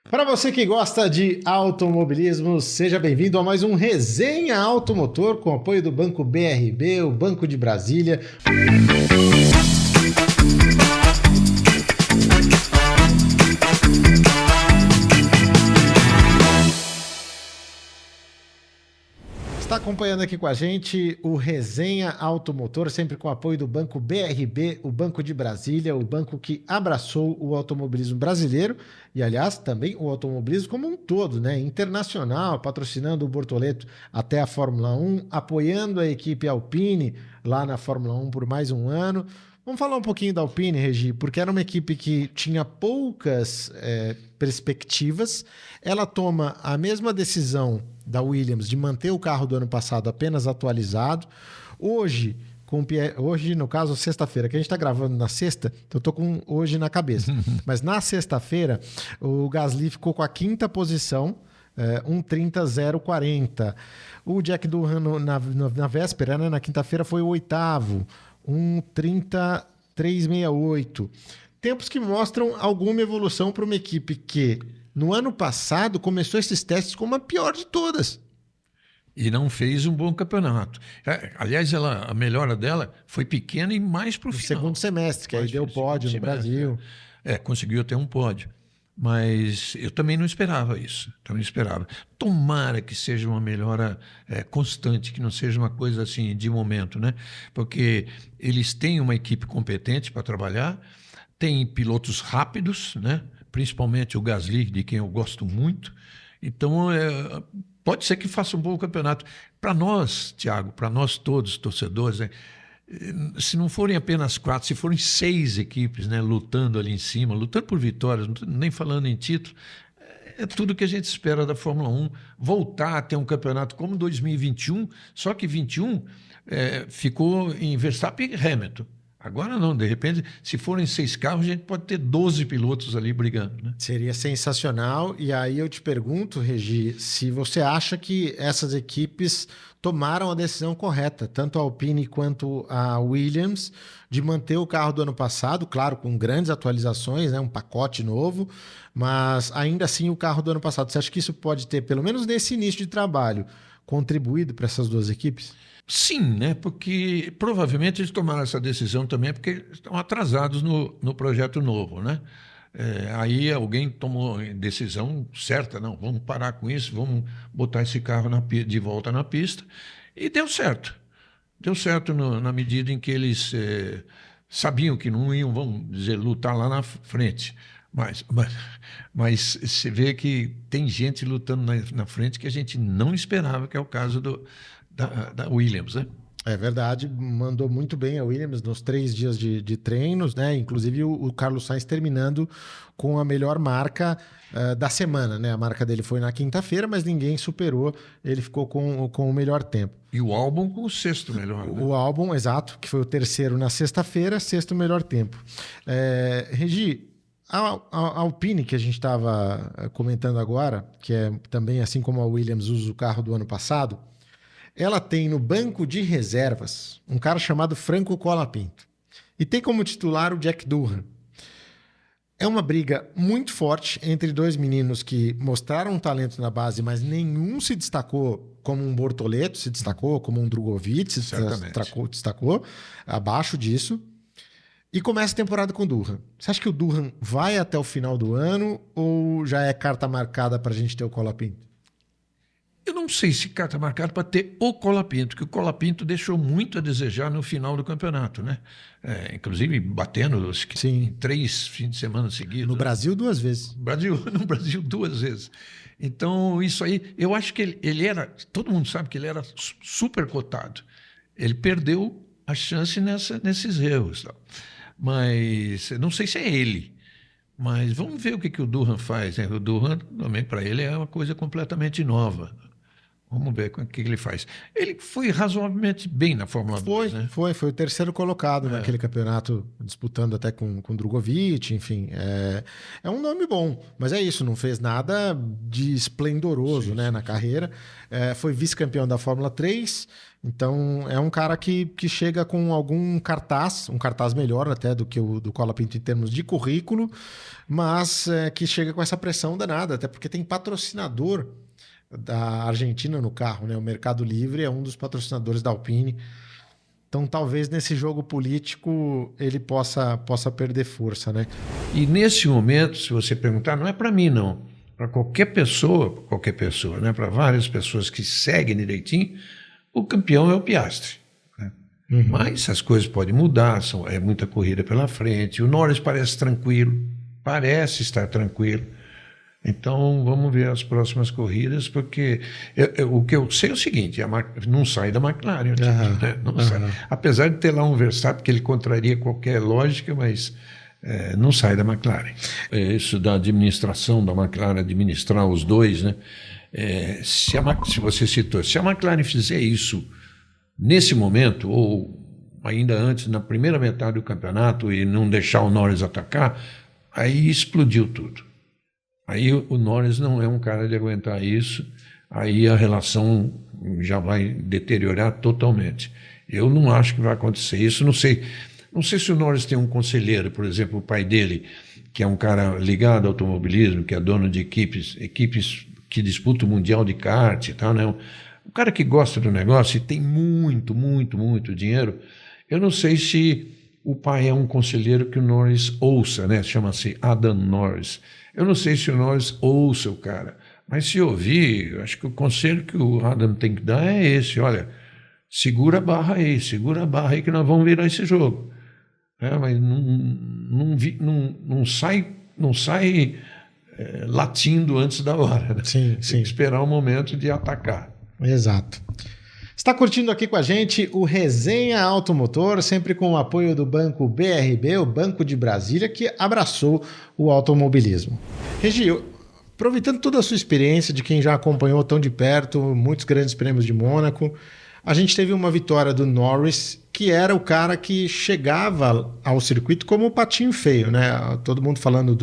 Para você que gosta de automobilismo, seja bem-vindo a mais um Resenha Automotor com apoio do Banco BRB, o Banco de Brasília. Está acompanhando aqui com a gente o Resenha Automotor, sempre com apoio do Banco BRB, o Banco de Brasília, o banco que abraçou o automobilismo brasileiro e, aliás, também o automobilismo como um todo, né? Internacional, patrocinando o Bortoleto até a Fórmula 1, apoiando a equipe Alpine lá na Fórmula 1 por mais um ano. Vamos falar um pouquinho da Alpine, Regi, porque era uma equipe que tinha poucas perspectivas. Ela toma a mesma decisão da Williams de manter o carro do ano passado apenas atualizado. Hoje, no caso, sexta-feira, que a gente está gravando na sexta, então eu estou com hoje na cabeça. Mas na sexta-feira, o Gasly ficou com a quinta posição, 1:30.040. O Jack Doohan na véspera, né, na quinta-feira, foi o oitavo, 1:33.68. Tempos que mostram alguma evolução para uma equipe que, no ano passado, começou esses testes como a pior de todas. E não fez um bom campeonato. Aliás, a melhora dela foi pequena e mais para o final. Segundo semestre, que aí deu pódio no Brasil. Conseguiu ter um pódio. Mas eu também não esperava isso. Também esperava. Tomara que seja uma melhora constante, que não seja uma coisa assim de momento, né? Porque eles têm uma equipe competente para trabalhar, têm pilotos rápidos, né? Principalmente o Gasly, de quem eu gosto muito. Então, pode ser que faça um bom campeonato. Para nós, Thiago, para nós todos, torcedores, né? Se não forem apenas 4, se forem 6 equipes, né, lutando ali em cima, lutando por vitórias, nem falando em título, é tudo que a gente espera da Fórmula 1. Voltar a ter um campeonato como 2021, só que 21 ficou em Verstappen e Hamilton. Agora não, de repente, se forem 6 carros, a gente pode ter 12 pilotos ali brigando, né? Seria sensacional. E aí eu te pergunto, Regi, se você acha que essas equipes tomaram a decisão correta, tanto a Alpine quanto a Williams, de manter o carro do ano passado, claro, com grandes atualizações, né, um pacote novo, mas ainda assim o carro do ano passado. Você acha que isso pode ter, pelo menos nesse início de trabalho, contribuído para essas duas equipes? Sim, né? Porque provavelmente eles tomaram essa decisão também porque estão atrasados no projeto novo, né? Aí alguém tomou a decisão certa, não, vamos parar com isso, vamos botar esse carro de volta na pista, e deu certo. Deu certo na medida em que eles sabiam que não iam, vamos dizer, lutar lá na frente. Mas você vê que tem gente lutando na frente que a gente não esperava, que é o caso da Williams, né? É verdade, mandou muito bem a Williams nos 3 dias de treinos, né? Inclusive o Carlos Sainz terminando com a melhor marca da semana, né? A marca dele foi na quinta-feira, mas ninguém superou, ele ficou com o melhor tempo. E o Albon com o sexto melhor, né? O Albon, exato, que foi o terceiro na sexta-feira, sexto melhor tempo. Regi, a Alpine, que a gente estava comentando agora, que é também assim como a Williams usa o carro do ano passado, ela tem no banco de reservas um cara chamado Franco Colapinto. E tem como titular o Jack Doohan. É uma briga muito forte entre dois meninos que mostraram um talento na base, mas nenhum se destacou como um Bortoleto, se destacou como um Drogovic, se destacou abaixo disso. E começa a temporada com o Doohan. Você acha que o Doohan vai até o final do ano ou já é carta marcada para a gente ter o Colapinto? Eu não sei se carta marcada para ter o Colapinto, que o Colapinto deixou muito a desejar no final do campeonato, né? Inclusive batendo em 3 fins de semana seguidos. No Brasil, 2 vezes. No Brasil, 2 vezes. Então, isso aí, eu acho que ele era, todo mundo sabe que ele era super cotado. Ele perdeu a chance nesses erros. Mas não sei se é ele. Mas vamos ver o que o Doohan faz, né? O Doohan, também, para ele, é uma coisa completamente nova. Vamos ver o que ele faz. Ele foi razoavelmente bem na Fórmula 2, né? Foi o terceiro colocado naquele campeonato, disputando até com Drogovic, enfim. É um nome bom, mas é isso, não fez nada de esplendoroso, né, na carreira. Foi vice-campeão da Fórmula 3, então é um cara que chega com algum cartaz, um cartaz melhor até do que o do Colapinto em termos de currículo, mas que chega com essa pressão danada, até porque tem patrocinador da Argentina no carro, né? O Mercado Livre é um dos patrocinadores da Alpine. Então, talvez nesse jogo político ele possa perder força, né? E nesse momento, se você perguntar, não é para mim, não. Para qualquer pessoa, né? Para várias pessoas que seguem direitinho, o campeão é o Piastri. Né? Uhum. Mas as coisas podem mudar, é muita corrida pela frente. O Norris parece tranquilo, parece estar tranquilo. Então, vamos ver as próximas corridas, porque o que eu sei é o seguinte, não sai da McLaren, né? Não sai. Apesar de ter lá um Verstappen que ele contraria qualquer lógica, mas não sai da McLaren. Isso da administração da McLaren, administrar os dois, né? Se você citou, se a McLaren fizer isso nesse momento, ou ainda antes, na primeira metade do campeonato, e não deixar o Norris atacar, aí explodiu tudo. Aí o Norris não é um cara de aguentar isso, aí a relação já vai deteriorar totalmente. Eu não acho que vai acontecer isso, não sei se o Norris tem um conselheiro, por exemplo, o pai dele, que é um cara ligado ao automobilismo, que é dono de equipes que disputam o Mundial de Kart e tal, né? Um cara que gosta do negócio e tem muito, muito, muito dinheiro. Eu não sei se o pai é um conselheiro que o Norris ouça, né? Chama-se Adam Norris. Eu não sei se o Norris ouça o cara, mas se ouvir, eu acho que o conselho que o Adam tem que dar é esse: olha, segura a barra aí que nós vamos virar esse jogo. Mas não sai latindo antes da hora. Né? Sim. Tem que esperar o momento de atacar. Exato. Está curtindo aqui com a gente o Resenha Automotor, sempre com o apoio do Banco BRB, o Banco de Brasília, que abraçou o automobilismo. Regi, aproveitando toda a sua experiência de quem já acompanhou tão de perto muitos grandes prêmios de Mônaco, a gente teve uma vitória do Norris, que era o cara que chegava ao circuito como o patinho feio, né? Todo mundo falando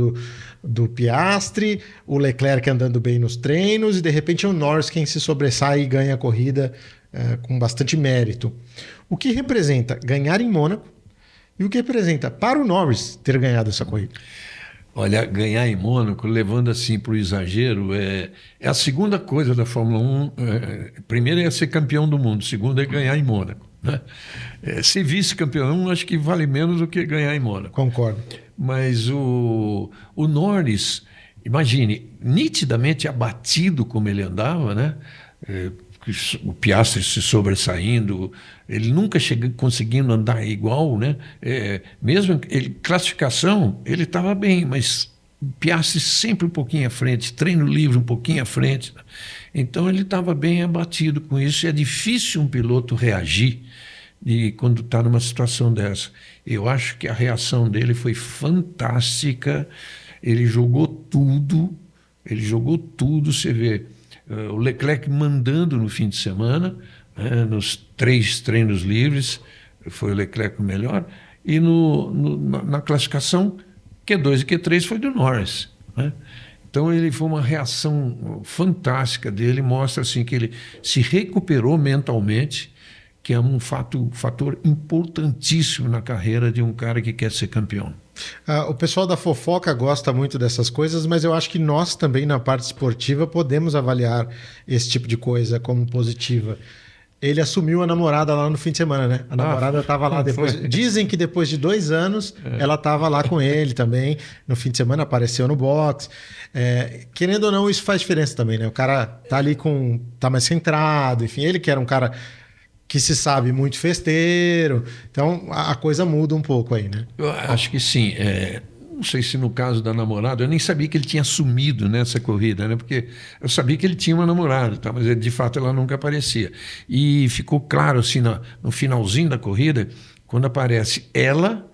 do Piastri, o Leclerc andando bem nos treinos, e de repente é o Norris quem se sobressai e ganha a corrida com bastante mérito. O que representa ganhar em Mônaco e o que representa para o Norris ter ganhado essa corrida? Olha, ganhar em Mônaco, levando assim para o exagero, é a segunda coisa da Fórmula 1. Primeiro é ser campeão do mundo, segundo é ganhar em Mônaco. Né? Ser vice-campeão, acho que vale menos do que ganhar em Mônaco. Concordo. Mas o Norris, imagine, nitidamente abatido como ele andava, né? O Piastri se sobressaindo, ele nunca conseguindo andar igual, né? Mesmo classificação, ele estava bem, mas o Piastri sempre um pouquinho à frente, treino livre um pouquinho à frente. Então ele estava bem abatido com isso, e é difícil um piloto reagir quando está numa situação dessa. Eu acho que a reação dele foi fantástica, ele jogou tudo, você vê. O Leclerc mandando no fim de semana, né, nos 3 treinos livres, foi o Leclerc o melhor, e na classificação, Q2 e Q3 foi do Norris. Né? Então ele foi uma reação fantástica dele, mostra assim, que ele se recuperou mentalmente, que é um fator importantíssimo na carreira de um cara que quer ser campeão. O pessoal da fofoca gosta muito dessas coisas, mas eu acho que nós também, na parte esportiva, podemos avaliar esse tipo de coisa como positiva. Ele assumiu a namorada lá no fim de semana, né? A namorada estava lá depois. Dizem que depois de 2 anos ela estava lá com ele também. No fim de semana apareceu no box. Querendo ou não, isso faz diferença também, né? O cara tá ali tá mais centrado, enfim, ele que era um cara que se sabe muito festeiro, então a coisa muda um pouco aí, né? Eu acho que sim. Não sei se no caso da namorada, eu nem sabia que ele tinha sumido nessa corrida, né? Porque eu sabia que ele tinha uma namorada, tá? Mas de fato ela nunca aparecia. E ficou claro assim no finalzinho da corrida, quando aparece ela,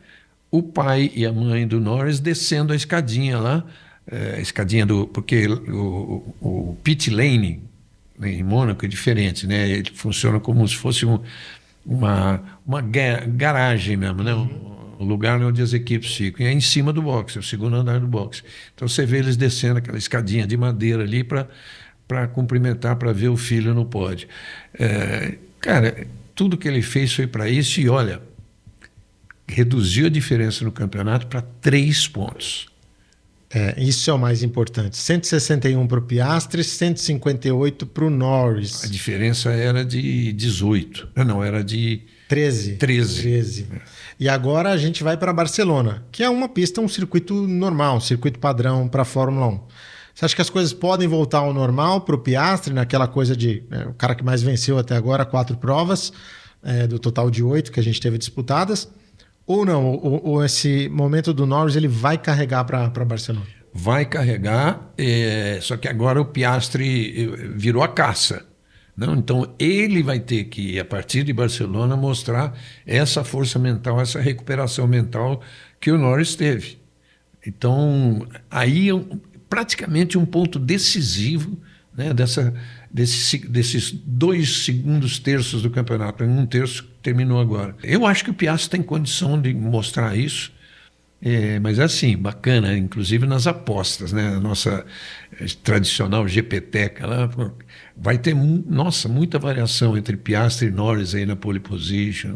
o pai e a mãe do Norris descendo a escadinha lá, porque o pit lane, em Mônaco é diferente, né? Ele funciona como se fosse uma garagem mesmo, né? Um lugar onde as equipes ficam. E é em cima do boxe, é o segundo andar do boxe. Então você vê eles descendo aquela escadinha de madeira ali para cumprimentar, para ver o filho no pódio. Cara, tudo que ele fez foi para isso e olha, reduziu a diferença no campeonato para 3 pontos. Isso é o mais importante. 161 para o Piastri, 158 para o Norris. A diferença era de 18. Não, era de 13. E agora a gente vai para Barcelona, que é uma pista, um circuito normal, um circuito padrão para a Fórmula 1. Você acha que as coisas podem voltar ao normal para o Piastri, naquela coisa de o cara que mais venceu até agora, 4 provas, do total de 8 que a gente teve disputadas? Ou não? Ou esse momento do Norris ele vai carregar para Barcelona? Vai carregar, só que agora o Piastri virou a caça. Não? Então ele vai ter que, a partir de Barcelona, mostrar essa força mental, essa recuperação mental que o Norris teve. Então aí é praticamente um ponto decisivo, né, desses 2 segundos terços do campeonato. Um terço terminou agora. Eu acho que o Piastri tem condição de mostrar isso, mas é assim, bacana, inclusive nas apostas, né? A nossa tradicional GPTEC, ela vai ter, muita variação entre Piastri e Norris aí na pole position.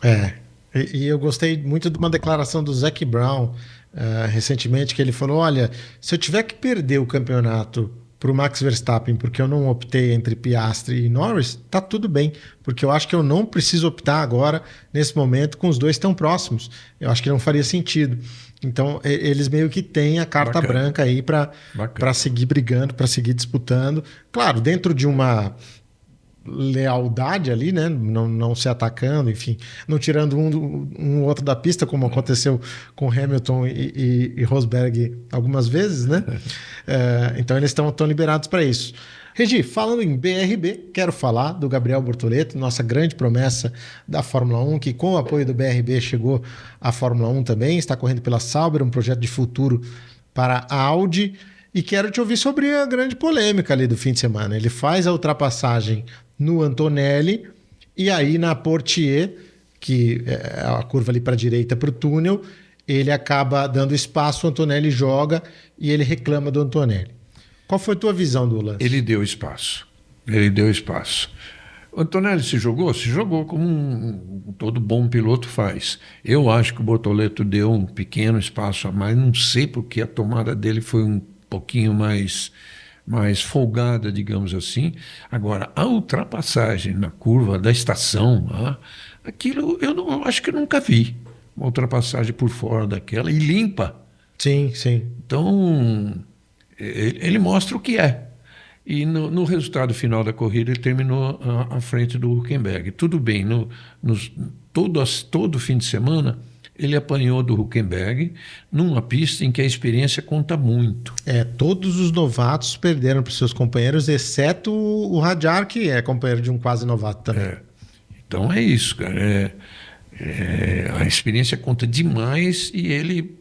Né? E eu gostei muito de uma declaração do Zac Brown recentemente, que ele falou, olha, se eu tiver que perder o campeonato para o Max Verstappen, porque eu não optei entre Piastri e Norris, tá tudo bem, porque eu acho que eu não preciso optar agora, nesse momento, com os dois tão próximos. Eu acho que não faria sentido. Então, eles meio que têm a carta branca aí para seguir brigando, para seguir disputando. Claro, dentro de uma lealdade ali, né? Não se atacando, enfim, não tirando um outro da pista, como aconteceu com Hamilton e Rosberg algumas vezes, né? Então eles estão liberados para isso. Regi, falando em BRB, quero falar do Gabriel Bortoleto, nossa grande promessa da Fórmula 1, que com o apoio do BRB chegou à Fórmula 1 também, está correndo pela Sauber, um projeto de futuro para a Audi. E quero te ouvir sobre a grande polêmica ali do fim de semana. Ele faz a ultrapassagem no Antonelli e aí na Portier, que é a curva ali para a direita para o túnel, ele acaba dando espaço, o Antonelli joga e ele reclama do Antonelli. Qual foi a tua visão do lance? Ele deu espaço. O Antonelli se jogou como todo bom piloto faz. Eu acho que o Bortoleto deu um pequeno espaço a mais, não sei porque a tomada dele foi um pouquinho mais folgada, digamos assim. Agora, a ultrapassagem na curva da estação, aquilo eu acho que eu nunca vi. Uma ultrapassagem por fora daquela e limpa. Sim. Então, ele mostra o que é. E no resultado final da corrida, ele terminou à frente do Hülkenberg. Tudo bem, todo fim de semana, ele apanhou do Hülkenberg numa pista em que a experiência conta muito. Todos os novatos perderam para os seus companheiros, exceto o Hadjar, que é companheiro de um quase novato também. Então é isso, cara. A experiência conta demais e ele,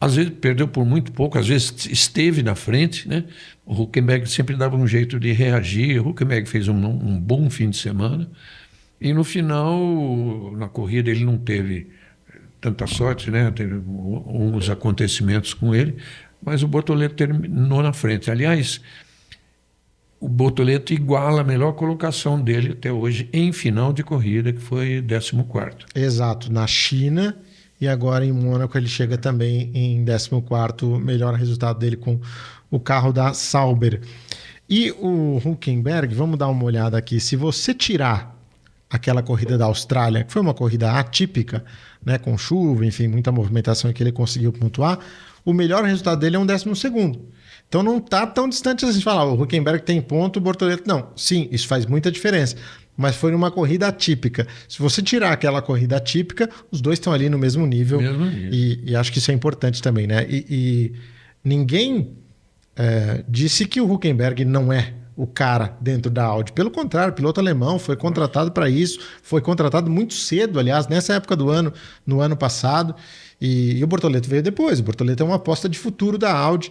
às vezes, perdeu por muito pouco, às vezes esteve na frente, né? O Hülkenberg sempre dava um jeito de reagir. O Hülkenberg fez um bom fim de semana e no final, na corrida, ele não teve tanta sorte, né? Teve uns acontecimentos com ele, mas o Bortoleto terminou na frente. Aliás, o Bortoleto iguala a melhor colocação dele até hoje em final de corrida, que foi 14º. Exato, na China, e agora em Mônaco ele chega também em 14º, melhor resultado dele com o carro da Sauber. E o Hülkenberg, vamos dar uma olhada aqui, se você tirar aquela corrida da Austrália, que foi uma corrida atípica, né, com chuva, enfim, muita movimentação que ele conseguiu pontuar, o melhor resultado dele é um 12º. Então não está tão distante assim de falar, o Hülkenberg tem ponto, o Bortoleto não. Sim, isso faz muita diferença, mas foi numa corrida atípica. Se você tirar aquela corrida atípica, os dois estão ali no mesmo nível. E acho que isso é importante também, né? E ninguém disse que o Hülkenberg não é o cara dentro da Audi. Pelo contrário, o piloto alemão foi contratado para isso, foi contratado muito cedo, aliás, nessa época do ano, no ano passado. E o Bortoleto veio depois. O Bortoleto é uma aposta de futuro da Audi,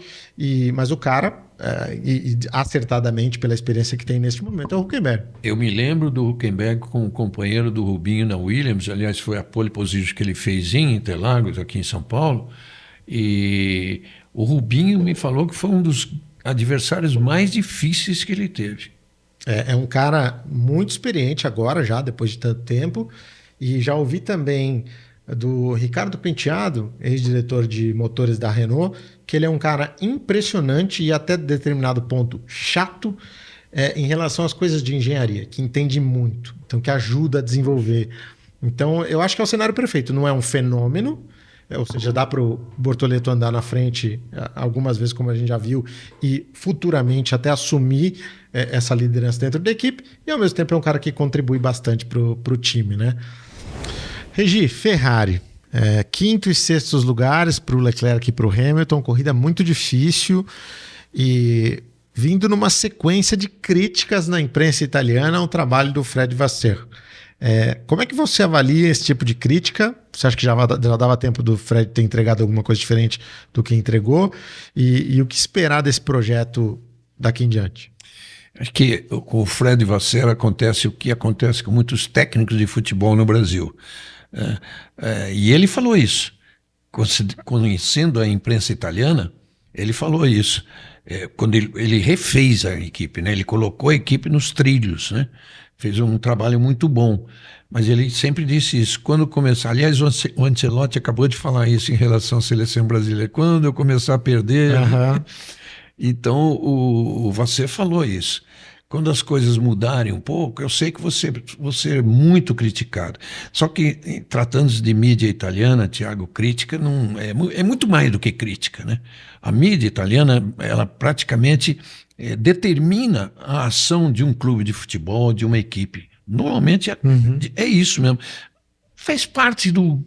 mas o cara, acertadamente pela experiência que tem neste momento, é o Hülkenberg. Eu me lembro do Hülkenberg com o companheiro do Rubinho na Williams, aliás, foi a pole position que ele fez em Interlagos, aqui em São Paulo, e o Rubinho me falou que foi um dos adversários mais difíceis que ele teve. É um cara muito experiente agora, já depois de tanto tempo, e já ouvi também do Ricardo Penteado, ex-diretor de motores da Renault, que ele é um cara impressionante e até determinado ponto chato em relação às coisas de engenharia, que entende muito, então que ajuda a desenvolver. Então eu acho que é o cenário perfeito, não é um fenômeno, ou seja, dá para o Bortoleto andar na frente algumas vezes, como a gente já viu, e futuramente até assumir essa liderança dentro da equipe, e ao mesmo tempo é um cara que contribui bastante para o time, né? Regi, Ferrari, quinto e sextos lugares para o Leclerc e para o Hamilton, corrida muito difícil e vindo numa sequência de críticas na imprensa italiana ao trabalho do Fred Vasseur. Como é que você avalia esse tipo de crítica? Você acha que já dava tempo do Fred ter entregado alguma coisa diferente do que entregou? E o que esperar desse projeto daqui em diante? Acho que com o Fred Vasseur acontece o que acontece com muitos técnicos de futebol no Brasil. E ele falou isso. Conhecendo a imprensa italiana, ele falou isso. Quando ele refez a equipe, né? Ele colocou a equipe nos trilhos, né? Fez um trabalho muito bom. Mas ele sempre disse isso. Quando começar... Aliás, o Ancelotti acabou de falar isso em relação à seleção brasileira. Quando eu começar a perder... Uhum. Então, o Vasseur falou isso. Quando as coisas mudarem um pouco, eu sei que você é muito criticado. Só que, tratando-se de mídia italiana, Tiago, crítica não é muito mais do que crítica, né? A mídia italiana, ela praticamente determina a ação de um clube de futebol, de uma equipe. Normalmente é isso mesmo. Faz parte do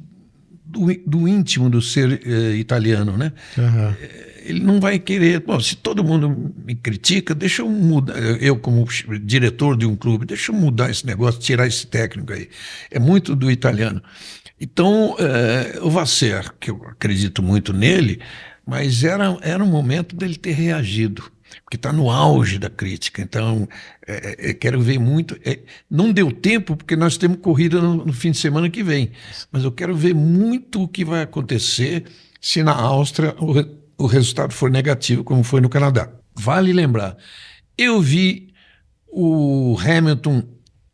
íntimo do ser italiano, né? Uhum. Ele não vai querer, bom, se todo mundo me critica, deixa eu mudar, eu como diretor de um clube, deixa eu mudar esse negócio, tirar esse técnico aí. É muito do italiano. Então, o Vasseur, que eu acredito muito nele, mas era um momento dele ter reagido, porque está no auge da crítica. Então, quero ver muito. Não deu tempo, porque nós temos corrida no fim de semana que vem, mas eu quero ver muito o que vai acontecer se na Áustria o resultado for negativo, como foi no Canadá. Vale lembrar, eu vi o Hamilton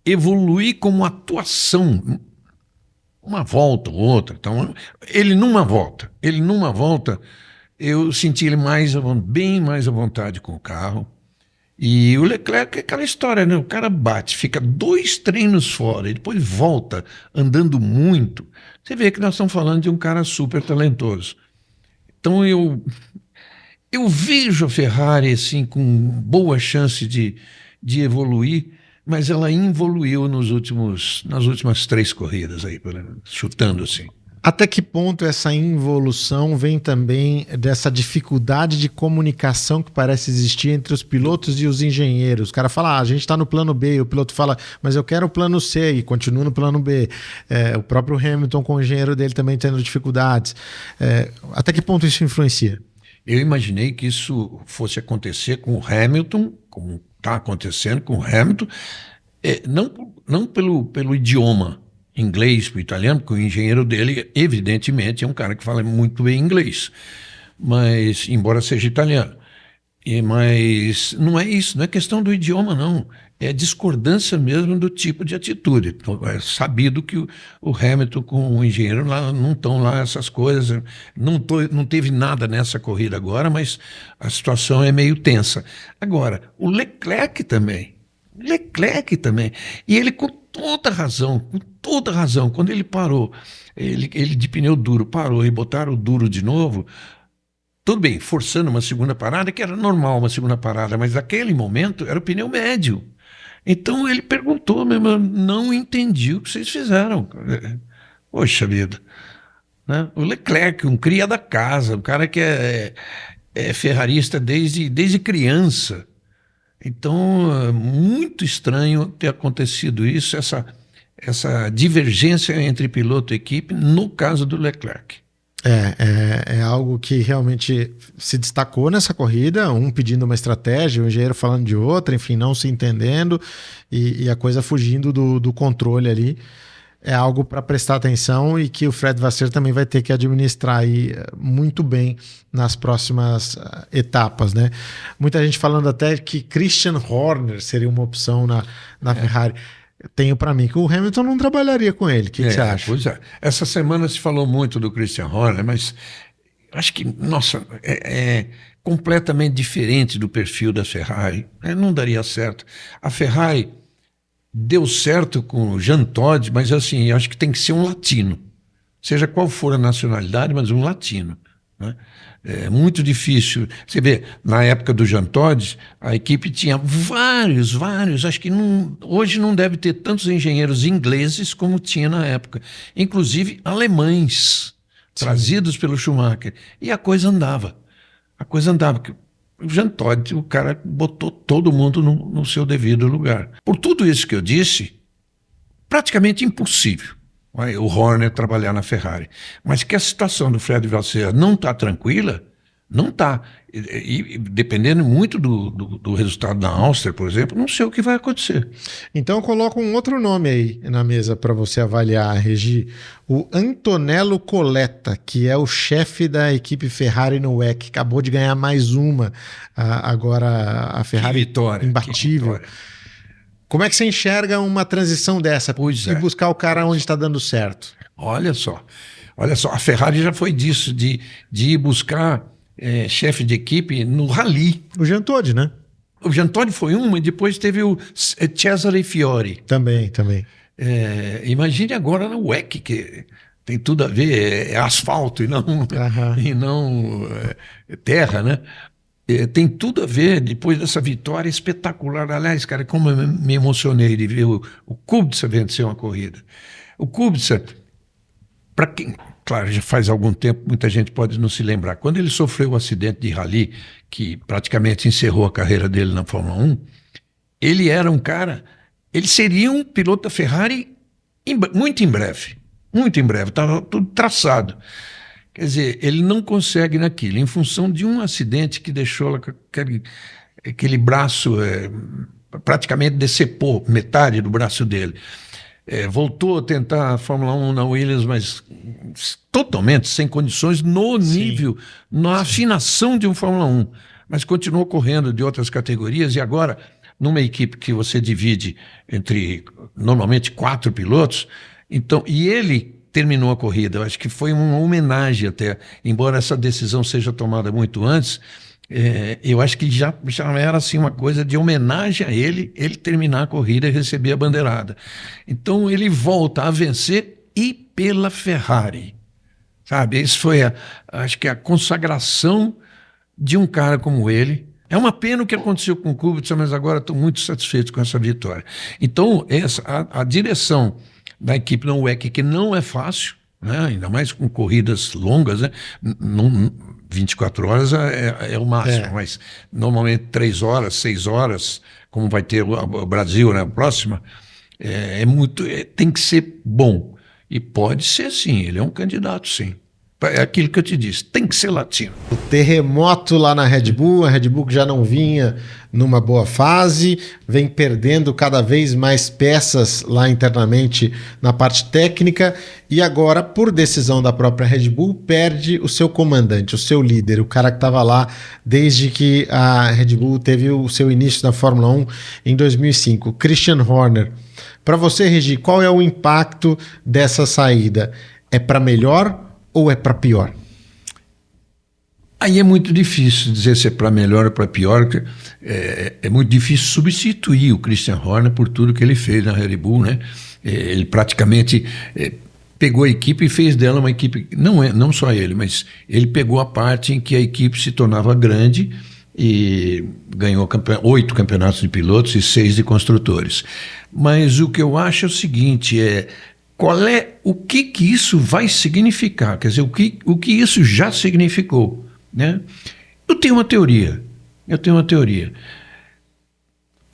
evoluir como atuação, uma volta ou outra. Então, ele numa volta, eu senti ele bem mais à vontade com o carro. E o Leclerc é aquela história, né? O cara bate, fica 2 treinos fora e depois volta andando muito. Você vê que nós estamos falando de um cara super talentoso. Então eu vejo a Ferrari assim, com boa chance de evoluir, mas ela involuiu nas últimas 3 corridas, aí, chutando assim. Até que ponto essa involução vem também dessa dificuldade de comunicação que parece existir entre os pilotos e os engenheiros? O cara fala, a gente está no plano B, e o piloto fala, mas eu quero o plano C, e continua no plano B. O próprio Hamilton com o engenheiro dele também tendo dificuldades. Até que ponto isso influencia? Eu imaginei que isso fosse acontecer com o Hamilton, como está acontecendo com o Hamilton, não pelo idioma inglês para o italiano, porque o engenheiro dele, evidentemente, é um cara que fala muito bem inglês, mas embora seja italiano. Mas não é isso, não é questão do idioma, não. É discordância mesmo do tipo de atitude. É sabido que o Hamilton com o engenheiro lá não estão lá essas coisas. Não teve nada nessa corrida agora, mas a situação é meio tensa. Agora, o Leclerc também. E ele com toda razão, quando ele parou, ele de pneu duro parou e botaram o duro de novo, tudo bem, forçando uma segunda parada, que era normal uma segunda parada, mas naquele momento era o pneu médio. Então ele perguntou mesmo, não entendi o que vocês fizeram. Poxa vida. Né? O Leclerc, um cria da casa, um cara que é ferrarista desde criança. Então, é muito estranho ter acontecido isso, essa divergência entre piloto e equipe, no caso do Leclerc. É algo que realmente se destacou nessa corrida, um pedindo uma estratégia, o engenheiro falando de outra, enfim, não se entendendo e a coisa fugindo do controle ali. É algo para prestar atenção e que o Fred Vasseur também vai ter que administrar aí muito bem nas próximas etapas, né? Muita gente falando até que Christian Horner seria uma opção na Ferrari. Tenho para mim que o Hamilton não trabalharia com ele. O que você acha? Pois é. Essa semana se falou muito do Christian Horner, mas acho que, nossa, é completamente diferente do perfil da Ferrari. Não daria certo. A Ferrari deu certo com o Jean Todt, mas assim, acho que tem que ser um latino. Seja qual for a nacionalidade, mas um latino, né? É muito difícil. Você vê, na época do Jean Todt, a equipe tinha vários, acho que hoje não deve ter tantos engenheiros ingleses como tinha na época. Inclusive alemães, trazidos pelo Schumacher. E a coisa andava. Porque o Jean Todt, o cara botou todo mundo no seu devido lugar. Por tudo isso que eu disse, praticamente impossível o Horner trabalhar na Ferrari. Mas que a situação do Fred Vasseur não está tranquila, não está. E dependendo muito do resultado da Áustria, por exemplo, não sei o que vai acontecer. Então eu coloco um outro nome aí na mesa para você avaliar, Regi. O Antonello Coletta, que é o chefe da equipe Ferrari no WEC, acabou de ganhar mais uma. Agora a Ferrari imbatível. Que vitória. Como é que você enxerga uma transição dessa? E buscar o cara onde está dando certo? Olha só, a Ferrari já foi disso, de ir buscar chefe de equipe no rally. O Jean Todt, né? O Jean Todt foi e depois teve o Cesare Fiori. Também. Imagine agora no WEC, que tem tudo a ver, é asfalto e não terra, né? Tem tudo a ver, depois dessa vitória espetacular. Aliás, cara, como eu me emocionei de ver o Kubica vencer uma corrida. O Kubica, para quem, claro, já faz algum tempo, muita gente pode não se lembrar, quando ele sofreu o acidente de rally, que praticamente encerrou a carreira dele na Fórmula 1, ele era um cara, ele seria um piloto da Ferrari muito em breve, estava tudo traçado. Quer dizer, ele não consegue naquilo, em função de um acidente que deixou aquele braço, praticamente decepou metade do braço dele. Voltou a tentar a Fórmula 1 na Williams, mas totalmente sem condições no nível, na afinação de um Fórmula 1. Mas continuou correndo de outras categorias e agora, numa equipe que você divide entre, normalmente, 4 pilotos, então, e ele terminou a corrida. Eu acho que foi uma homenagem até, embora essa decisão seja tomada muito antes, eu acho que já era assim uma coisa de homenagem a ele terminar a corrida e receber a bandeirada. Então ele volta a vencer e pela Ferrari, sabe? Isso foi, acho que a consagração de um cara como ele. É uma pena o que aconteceu com o Kubica, mas agora estou muito satisfeito com essa vitória. Então a direção da equipe no WEC, que não é fácil, né? Ainda mais com corridas longas, né? 24 horas é o máximo, mas normalmente 3 horas, 6 horas, como vai ter o Brasil na próxima, tem que ser bom. E pode ser sim, ele é um candidato sim. É aquilo que eu te disse, tem que ser latino. O terremoto lá na Red Bull, a Red Bull que já não vinha numa boa fase, vem perdendo cada vez mais peças lá internamente na parte técnica e agora, por decisão da própria Red Bull, perde o seu comandante, o seu líder, o cara que estava lá desde que a Red Bull teve o seu início na Fórmula 1 em 2005, Christian Horner. Para você, Regi, qual é o impacto dessa saída? É para melhor ou é para pior? Aí é muito difícil dizer se é para melhor ou para pior, porque é muito difícil substituir o Christian Horner por tudo que ele fez na Red Bull, né? Ele praticamente pegou a equipe e fez dela uma equipe, não só ele, mas ele pegou a parte em que a equipe se tornava grande e ganhou 8 campeonatos de pilotos e 6 de construtores. Mas o que eu acho é o seguinte, o que isso vai significar? Quer dizer, o que isso já significou, né? Eu tenho uma teoria.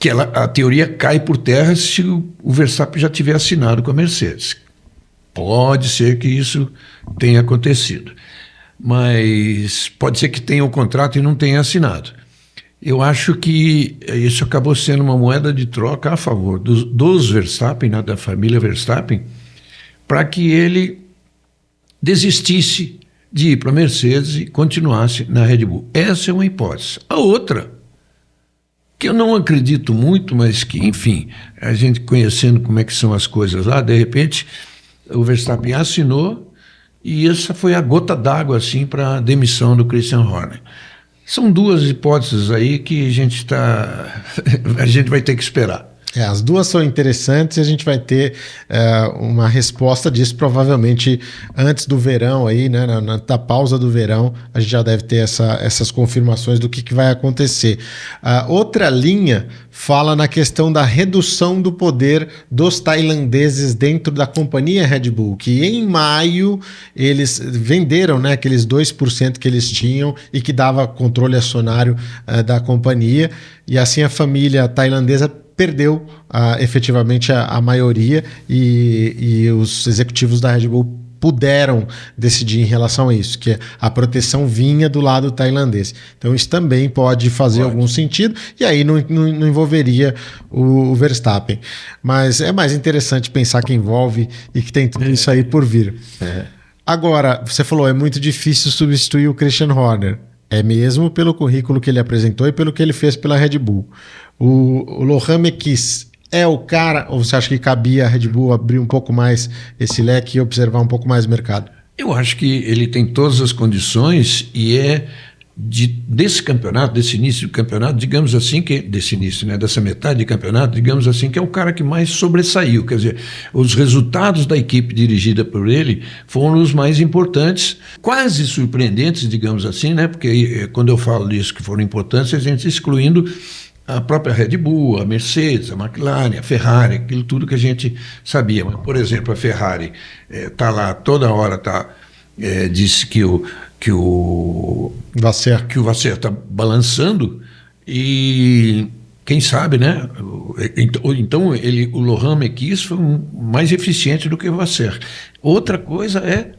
que a teoria cai por terra se o Verstappen já tiver assinado com a Mercedes. Pode ser que isso tenha acontecido, mas pode ser que tenha o contrato e não tenha assinado. Eu acho que isso acabou sendo uma moeda de troca a favor dos Verstappen, né, da família Verstappen, para que ele desistisse de ir para a Mercedes e continuasse na Red Bull. Essa é uma hipótese. A outra, que eu não acredito muito, mas que, enfim, a gente conhecendo como é que são as coisas lá, de repente, o Verstappen assinou e essa foi a gota d'água assim, para a demissão do Christian Horner. São duas hipóteses aí que a gente vai ter que esperar. As duas são interessantes e a gente vai ter uma resposta disso provavelmente antes do verão, aí, né, na pausa do verão, a gente já deve ter essas confirmações do que vai acontecer. Outra linha fala na questão da redução do poder dos tailandeses dentro da companhia Red Bull, que em maio eles venderam, né, aqueles 2% que eles tinham e que dava controle acionário da companhia, e assim a família tailandesa perdeu efetivamente a maioria e os executivos da Red Bull puderam decidir em relação a isso, que a proteção vinha do lado tailandês. Então isso também pode fazer algum sentido e aí não envolveria o Verstappen. Mas é mais interessante pensar que envolve e que tem tudo isso aí por vir. Agora, você falou, é muito difícil substituir o Christian Horner. É mesmo pelo currículo que ele apresentou e pelo que ele fez pela Red Bull. O Lohan Mekies é o cara, ou você acha que cabia a Red Bull abrir um pouco mais esse leque e observar um pouco mais o mercado? Eu acho que ele tem todas as condições e desse campeonato, desse início do campeonato, digamos assim, desse início, né, dessa metade de campeonato, digamos assim, que é o cara que mais sobressaiu. Quer dizer, os resultados da equipe dirigida por ele foram os mais importantes, quase surpreendentes, digamos assim, né, porque quando eu falo disso que foram importantes, a gente excluindo a própria Red Bull, a Mercedes, a McLaren, a Ferrari, aquilo tudo que a gente sabia. Mas, por exemplo, a Ferrari está lá toda hora, disse que o Vasser está balançando e quem sabe, né? Então o Lohan Mekies foi mais eficiente do que o Vasser. Outra coisa é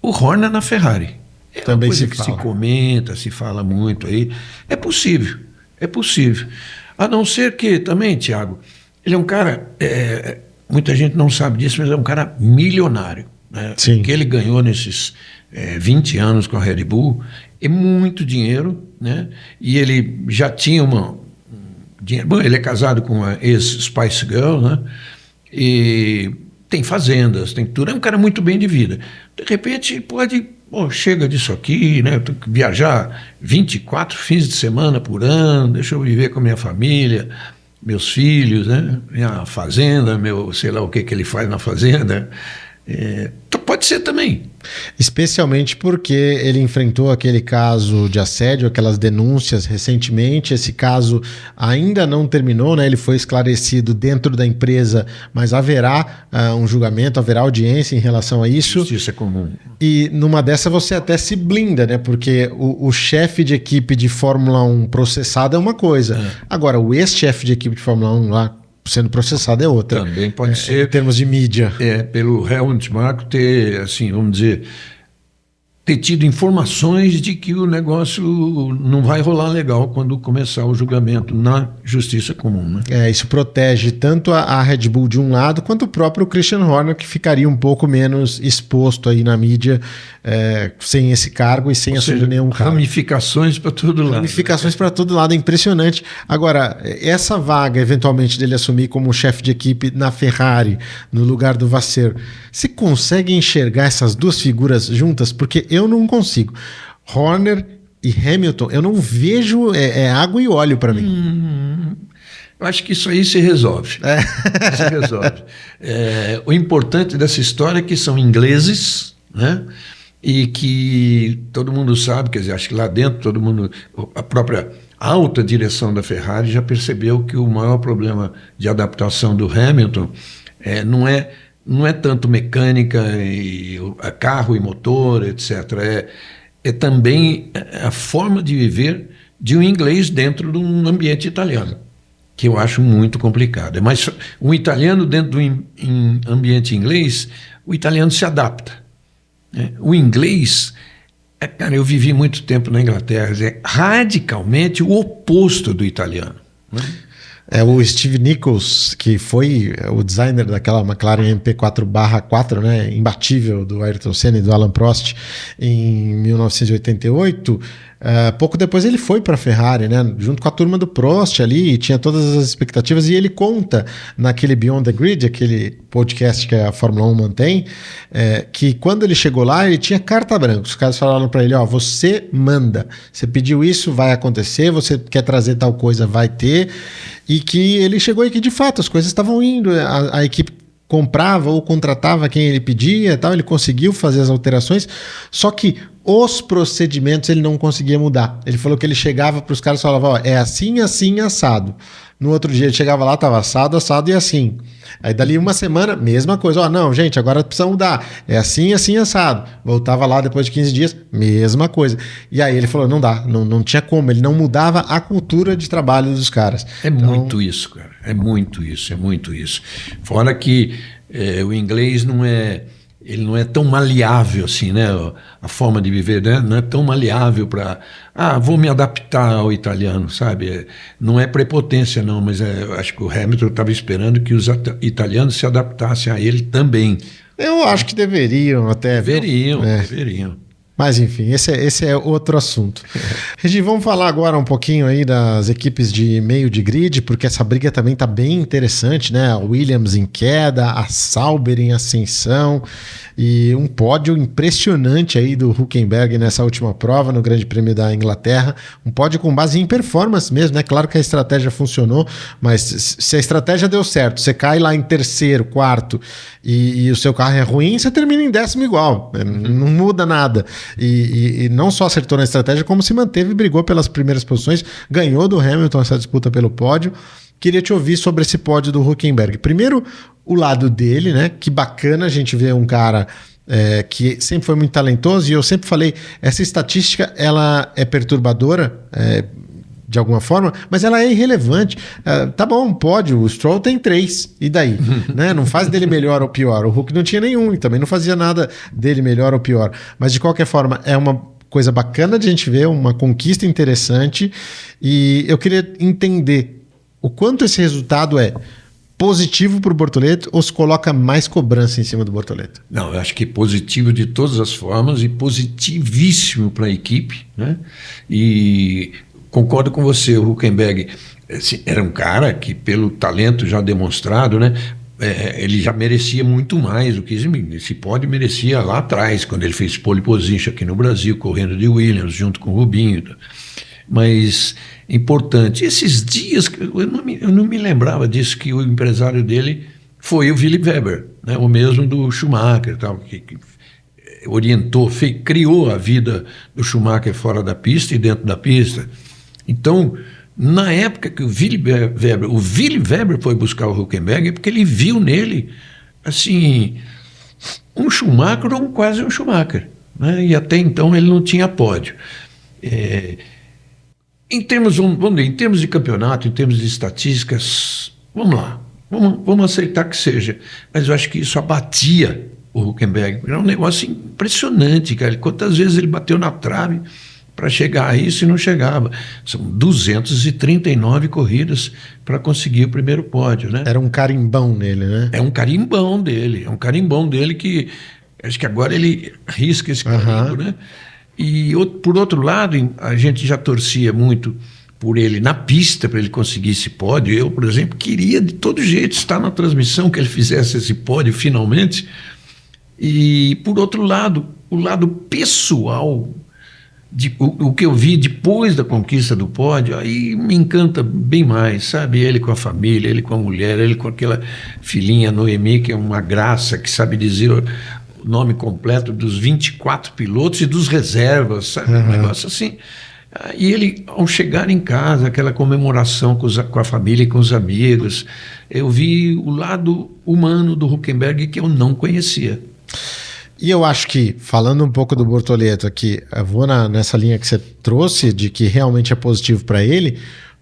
o Horner na Ferrari. É também uma coisa se que fala. se comenta, se fala muito aí. É possível. A não ser que também, Thiago, ele é um cara, muita gente não sabe disso, mas é um cara milionário. Né? Sim. O que ele ganhou nesses 20 anos com a Red Bull é muito dinheiro, né? E ele já tinha dinheiro. Bom, ele é casado com a ex-Spice Girl, né? E tem fazendas, tem tudo. É um cara muito bem de vida. De repente, chega disso aqui, né? Eu tenho que viajar 24 fins de semana por ano, deixa eu viver com a minha família, meus filhos, né? Minha fazenda, sei lá o que ele faz na fazenda. Pode ser também. Especialmente porque ele enfrentou aquele caso de assédio, aquelas denúncias recentemente. Esse caso ainda não terminou, né? Ele foi esclarecido dentro da empresa, mas haverá um julgamento, haverá audiência em relação a isso. Justiça comum. E numa dessa você até se blinda, né? Porque o chefe de equipe de Fórmula 1 processado é uma coisa. Agora, o ex-chefe de equipe de Fórmula 1 lá sendo processado é outra. Também pode ser. Em termos de mídia. Pelo Helmut Marko ter, assim, vamos dizer, ter tido informações de que o negócio não vai rolar legal quando começar o julgamento na justiça comum. Né? Isso protege tanto a Red Bull de um lado, quanto o próprio Christian Horner, que ficaria um pouco menos exposto aí na mídia, sem esse cargo e sem assumir nenhum cargo. Ramificações para todo lado. Ramificações para todo lado, é impressionante. Agora, essa vaga, eventualmente, dele assumir como chefe de equipe na Ferrari, no lugar do Vasser, você consegue enxergar essas duas figuras juntas? Porque eu não consigo. Horner e Hamilton, eu não vejo, água e óleo para mim. Eu acho que isso aí se resolve. Se resolve. O importante dessa história é que são ingleses, né? E que todo mundo sabe, quer dizer, acho que lá dentro todo mundo, a própria alta direção da Ferrari já percebeu que o maior problema de adaptação do Hamilton não é tanto mecânica, carro e motor, etc. É também a forma de viver de um inglês dentro de um ambiente italiano. que eu acho muito complicado. Mas um italiano dentro do ambiente inglês, o italiano se adapta, né? O inglês, cara, eu vivi muito tempo na Inglaterra, é radicalmente o oposto do italiano, né? O Steve Nichols, que foi o designer daquela McLaren MP4/4, né, imbatível do Ayrton Senna e do Alain Prost, em 1988. Pouco depois ele foi para a Ferrari, né, junto com a turma do Prost ali, e tinha todas as expectativas, e ele conta naquele Beyond the Grid, aquele podcast que a Fórmula 1 mantém, que quando ele chegou lá, ele tinha carta branca. Os caras falaram para ele, ó, você manda, você pediu isso, vai acontecer, você quer trazer tal coisa, vai ter. E que ele chegou e que, de fato, as coisas estavam indo, a equipe comprava ou contratava quem ele pedia, tal, ele conseguiu fazer as alterações, só que os procedimentos ele não conseguia mudar. Ele falou que ele chegava para os caras e falava, ó, é assim, assim, assado. No outro dia ele chegava lá, estava assado, assado e assim. Aí dali uma semana, mesma coisa. Ó, não, gente, agora precisa mudar. É assim, assim, assado. Voltava lá depois de 15 dias, mesma coisa. E aí ele falou, não dá, não tinha como. Ele não mudava a cultura de trabalho dos caras. Muito isso, cara. É muito isso, é muito isso. Fora que o inglês ele não é tão maleável assim, né? A forma de viver, né? Não é tão maleável para... vou me adaptar ao italiano, sabe? Não é prepotência, não, mas eu acho que o Hamilton estava esperando que os italianos se adaptassem a ele também. Eu acho que deveriam até. Deveriam. Mas enfim, esse é outro assunto. Regi, vamos falar agora um pouquinho aí das equipes de meio de grid, porque essa briga também está bem interessante, né? A Williams em queda, a Sauber em ascensão e um pódio impressionante aí do Hülkenberg nessa última prova no Grande Prêmio da Inglaterra. Um pódio com base em performance mesmo, né? Claro que a estratégia funcionou, mas se a estratégia deu certo, você cai lá em terceiro, quarto e o seu carro é ruim, você termina em 10º igual. Não muda nada. E não só acertou na estratégia, como se manteve e brigou pelas primeiras posições, ganhou do Hamilton essa disputa pelo pódio. Queria te ouvir sobre esse pódio do Hülkenberg. Primeiro, o lado dele, né? Que bacana a gente ver um cara que sempre foi muito talentoso, e eu sempre falei, essa estatística ela é perturbadora, de alguma forma, mas ela é irrelevante. Tá bom, pódio, o Stroll tem 3, e daí? Né? Não faz dele melhor ou pior. O Hulk não tinha nenhum, e também não fazia nada dele melhor ou pior. Mas, de qualquer forma, é uma coisa bacana de a gente ver, uma conquista interessante, e eu queria entender o quanto esse resultado é positivo para o Bortoleto ou se coloca mais cobrança em cima do Bortoleto? Não, eu acho que é positivo de todas as formas e positivíssimo para a equipe, né? E concordo com você, o Hülkenberg era um cara que, pelo talento já demonstrado, né, ele já merecia muito mais do que esse pódio merecia lá atrás, quando ele fez pole position aqui no Brasil, correndo de Williams, junto com o Rubinho. Mas importante, esses dias, eu não me lembrava disso, que o empresário dele foi o Willy Weber, né, o mesmo do Schumacher, tal, que orientou, criou a vida do Schumacher fora da pista e dentro da pista. Então, na época que o Willy Weber foi buscar o Hülkenberg, é porque ele viu nele, assim, um Schumacher ou quase um Schumacher, né? E até então ele não tinha pódio. Em termos de campeonato, em termos de estatísticas, vamos lá, vamos aceitar que seja. Mas eu acho que isso abatia o Hülkenberg. Era um negócio impressionante, cara. Quantas vezes ele bateu na trave para chegar a isso e não chegava. São 239 corridas para conseguir o primeiro pódio, né? Era um carimbão nele, né? É um carimbão dele que acho que agora ele risca esse carimbo, né? E por outro lado, a gente já torcia muito por ele na pista para ele conseguir esse pódio. Eu, por exemplo, queria de todo jeito estar na transmissão, que ele fizesse esse pódio finalmente. E por outro lado, o lado pessoal, o que eu vi depois da conquista do pódio, aí me encanta bem mais, sabe? Ele com a família, ele com a mulher, ele com aquela filhinha Noemi, que é uma graça, que sabe dizer o nome completo dos 24 pilotos e dos reservas, sabe? Um negócio assim. E ele, ao chegar em casa, aquela comemoração com a família e com os amigos, eu vi o lado humano do Hülkenberg que eu não conhecia. E eu acho que, falando um pouco do Bortoleto aqui, eu vou nessa linha que você trouxe, de que realmente é positivo para ele,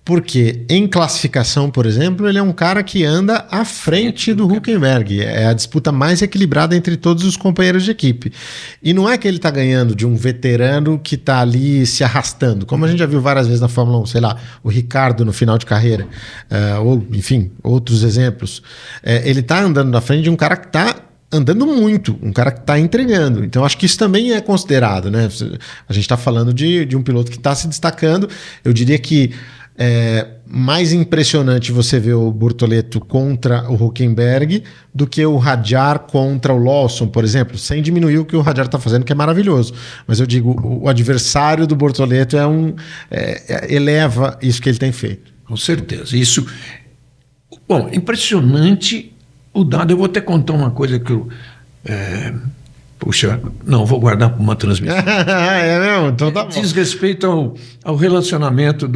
Porque em classificação, por exemplo, ele é um cara que anda à frente do Hülkenberg. É a disputa mais equilibrada entre todos os companheiros de equipe. E não é que ele está ganhando de um veterano que está ali se arrastando, como a gente já viu várias vezes na Fórmula 1, sei lá, o Ricardo no final de carreira, ou enfim, outros exemplos. Ele está andando na frente de um cara que está andando muito, um cara que está entregando. Então, acho que isso também é considerado, né? A gente está falando de um piloto que está se destacando. Eu diria que é mais impressionante você ver o Bortoleto contra o Hülkenberg do que o Hadjar contra o Lawson, por exemplo, sem diminuir o que o Hadjar está fazendo, que é maravilhoso. Mas eu digo, o adversário do Bortoleto eleva isso que ele tem feito. Com certeza. Isso. Bom, impressionante o dado. Eu vou até contar uma coisa que eu. Puxa, não, vou guardar para uma transmissão. É mesmo? Então tá bom. Diz respeito ao relacionamento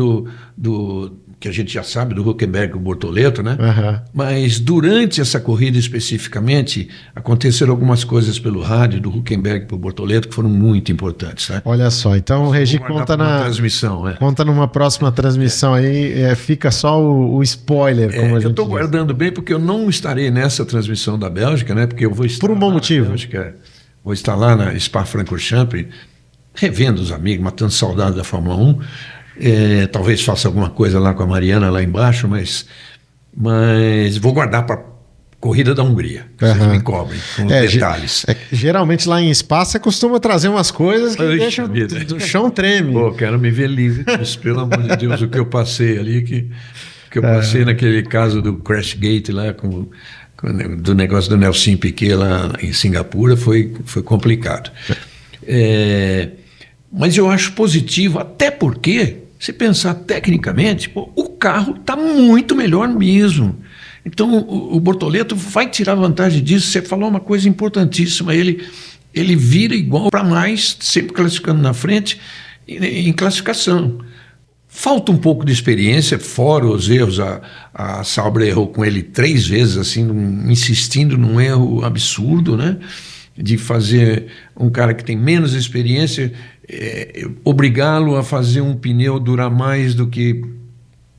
que a gente já sabe, do Hülkenberg e o Bortoleto, né? Uhum. Mas durante essa corrida especificamente, aconteceram algumas coisas pelo rádio do Hülkenberg para o Bortoleto que foram muito importantes. Né? Olha só, então o Regi conta transmissão. Conta numa próxima transmissão aí, fica só o spoiler, como a gente eu estou diz. guardando bem porque eu não estarei nessa transmissão da Bélgica, né? Porque eu vou estar por um bom motivo. Bélgica, vou estar lá na Spa-Francorchamps, revendo os amigos, matando saudade da Fórmula 1. Talvez faça alguma coisa lá com a Mariana lá embaixo, mas vou guardar para a corrida da Hungria. Vocês me cobrem com os detalhes. Geralmente lá em Spa você costuma trazer umas coisas que deixam do chão treme. Pô, quero me ver livre disso, pelo amor de Deus, o que eu passei ali, que eu passei naquele caso do Crash Gate lá, do negócio do Nelson Piquet lá em Singapura, foi complicado. Mas eu acho positivo, até porque, se pensar tecnicamente, o carro está muito melhor mesmo. Então, o Bortoleto vai tirar vantagem disso. Você falou uma coisa importantíssima, ele vira igual para mais, sempre classificando na frente, em classificação. Falta um pouco de experiência, fora os erros. A Sauber errou com ele 3 vezes, assim, insistindo num erro absurdo, né? De fazer um cara que tem menos experiência... obrigá-lo a fazer um pneu durar mais do que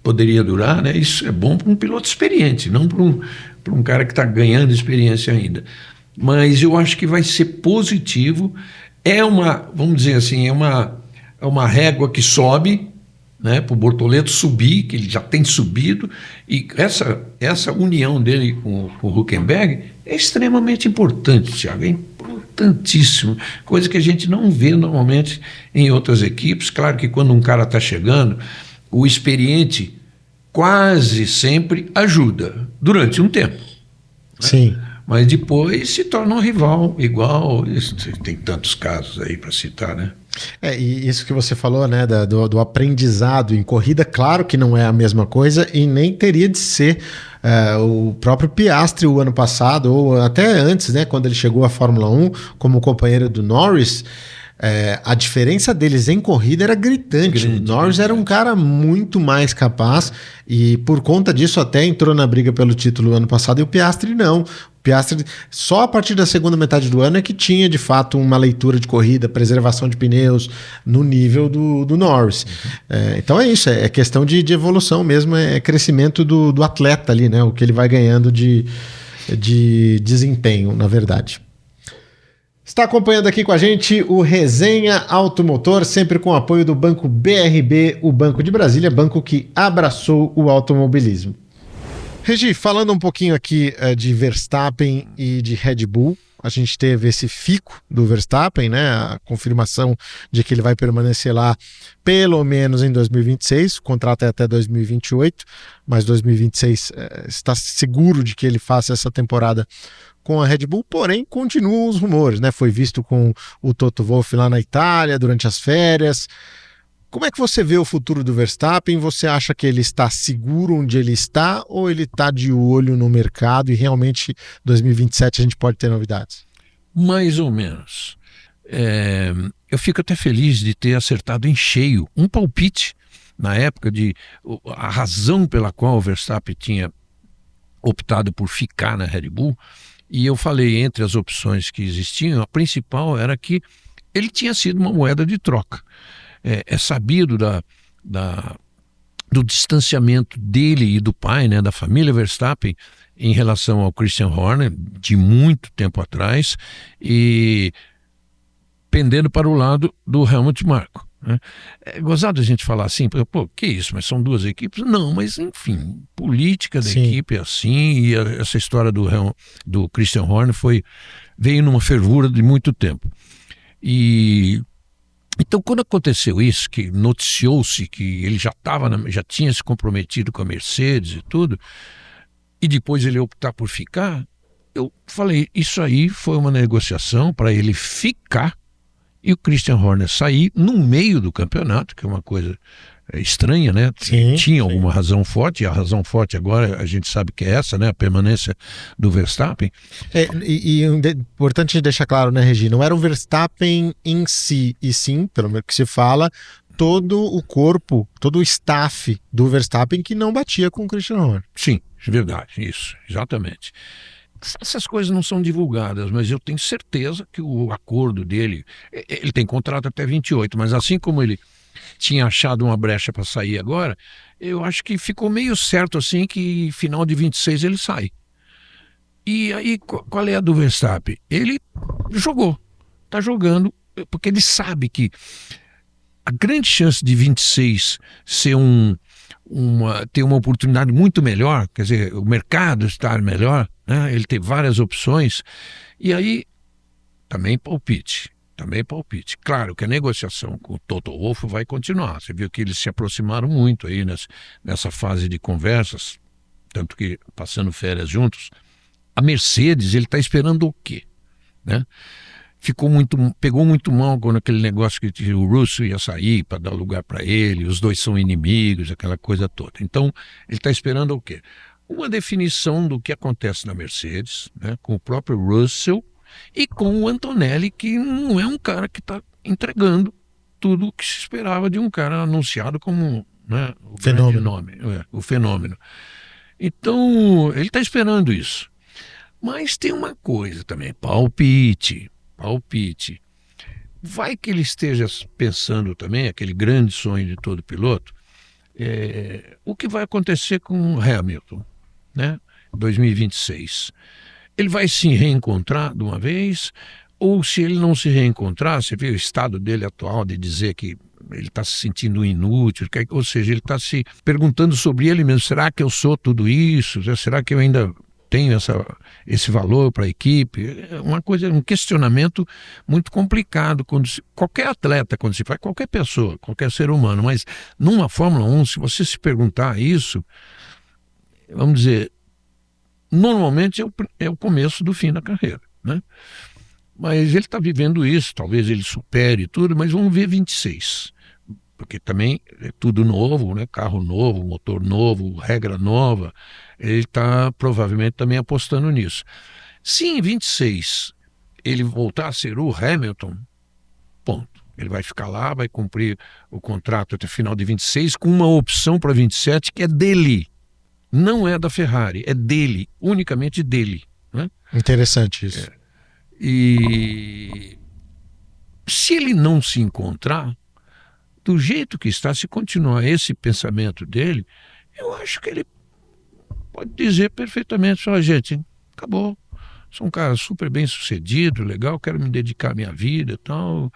poderia durar, né? Isso é bom para um piloto experiente, não para um cara que está ganhando experiência ainda. Mas eu acho que vai ser positivo. Vamos dizer assim, é uma régua que sobe, né, para o Bortoleto subir, que ele já tem subido, e essa união dele com o Hülkenberg é extremamente importante, Thiago, é importantíssimo, coisa que a gente não vê normalmente em outras equipes. Claro que quando um cara está chegando, o experiente quase sempre ajuda, durante um tempo. Né? Sim. Mas depois se torna um rival igual. Tem tantos casos aí para citar, né? E isso que você falou, né, do aprendizado em corrida, claro que não é a mesma coisa e nem teria de ser. O próprio Piastri, o ano passado, ou até antes, né, quando ele chegou à Fórmula 1 como companheiro do Norris, a diferença deles em corrida era gritante. O Norris era um cara muito mais capaz e por conta disso até entrou na briga pelo título ano passado e o Piastri não. O Piastri só a partir da segunda metade do ano é que tinha de fato uma leitura de corrida, preservação de pneus no nível do Norris. Então é isso, é questão de evolução mesmo, é crescimento do atleta ali, né? O que ele vai ganhando de desempenho, na verdade. Está acompanhando aqui com a gente o Resenha Automotor, sempre com o apoio do Banco BRB, o Banco de Brasília, banco que abraçou o automobilismo. Regi, falando um pouquinho aqui de Verstappen e de Red Bull, a gente teve esse fico do Verstappen, né? A confirmação de que ele vai permanecer lá pelo menos em 2026, o contrato é até 2028, mas 2026 está seguro de que ele faça essa temporada com a Red Bull, porém continuam os rumores, né? Foi visto com o Toto Wolff lá na Itália durante as férias. Como é que você vê o futuro do Verstappen? Você acha que ele está seguro onde ele está ou ele está de olho no mercado e realmente 2027 a gente pode ter novidades? Mais ou menos. Eu fico até feliz de ter acertado em cheio um palpite na época de a razão pela qual o Verstappen tinha optado por ficar na Red Bull. E eu falei, entre as opções que existiam, a principal era que ele tinha sido uma moeda de troca. É sabido do distanciamento dele e do pai, né, da família Verstappen, em relação ao Christian Horner, de muito tempo atrás, e pendendo para o lado do Helmut Marko, né? É gozado a gente falar assim, pô, que isso, mas são duas equipes? Não, mas enfim, política da equipe é assim, e essa história do Christian Horner veio numa fervura de muito tempo. E então, quando aconteceu isso, que noticiou-se que ele já tinha se comprometido com a Mercedes e tudo, e depois ele optar por ficar, eu falei, isso aí foi uma negociação para ele ficar e o Christian Horner sair no meio do campeonato, que é uma coisa estranha, né? Tinha alguma razão forte, e a razão forte agora a gente sabe que é essa, né? A permanência do Verstappen. E importante deixar claro, né, Regi? Não era o Verstappen em si, e sim, pelo menos que se fala, todo o corpo, todo o staff do Verstappen que não batia com o Christian Horner. Sim, é verdade, isso, exatamente. Essas coisas não são divulgadas, mas eu tenho certeza que o acordo dele, ele tem contrato até 28, mas assim como ele tinha achado uma brecha para sair agora, eu acho que ficou meio certo assim que final de 26 ele sai. E aí, qual é a do Verstappen? Ele está jogando, porque ele sabe que a grande chance de 26 ser ter uma oportunidade muito melhor, quer dizer, o mercado estar melhor, né? Ele tem várias opções, e aí também palpite. Claro que a negociação com o Toto Wolff vai continuar. Você viu que eles se aproximaram muito aí nessa fase de conversas, tanto que passando férias juntos. A Mercedes, ele está esperando o quê? Né? Pegou muito mal quando aquele negócio que o Russell ia sair para dar lugar para ele, os dois são inimigos, aquela coisa toda. Então, ele está esperando o quê? Uma definição do que acontece na Mercedes, né, com o próprio Russell e com o Antonelli, que não é um cara que está entregando tudo o que se esperava de um cara anunciado como, né, o grande nome, o fenômeno. Então, ele está esperando isso. Mas tem uma coisa também, palpite. Vai que ele esteja pensando também, aquele grande sonho de todo piloto, o que vai acontecer com o Hamilton, né? 2026. Ele vai se reencontrar de uma vez, ou se ele não se reencontrar, você vê o estado dele atual de dizer que ele está se sentindo inútil, ou seja, ele está se perguntando sobre ele mesmo, será que eu sou tudo isso? Será que eu ainda tenho esse valor para a equipe? É uma coisa, um questionamento muito complicado. Qualquer atleta, quando se faz, qualquer pessoa, qualquer ser humano, mas numa Fórmula 1, se você se perguntar isso, vamos dizer, normalmente é o começo do fim da carreira, né? Mas ele está vivendo isso, talvez ele supere tudo, mas vamos ver 26. Porque também é tudo novo, né? Carro novo, motor novo, regra nova. Ele está provavelmente também apostando nisso. Se em 26 ele voltar a ser o Hamilton, ponto. Ele vai ficar lá, vai cumprir o contrato até o final de 26 com uma opção para 27 que é dele. Não é da Ferrari, é dele, unicamente dele, né? Interessante isso. E se ele não se encontrar, do jeito que está, se continuar esse pensamento dele, eu acho que ele pode dizer perfeitamente, só, gente, acabou, sou um cara super bem sucedido, legal, quero me dedicar à minha vida e tal,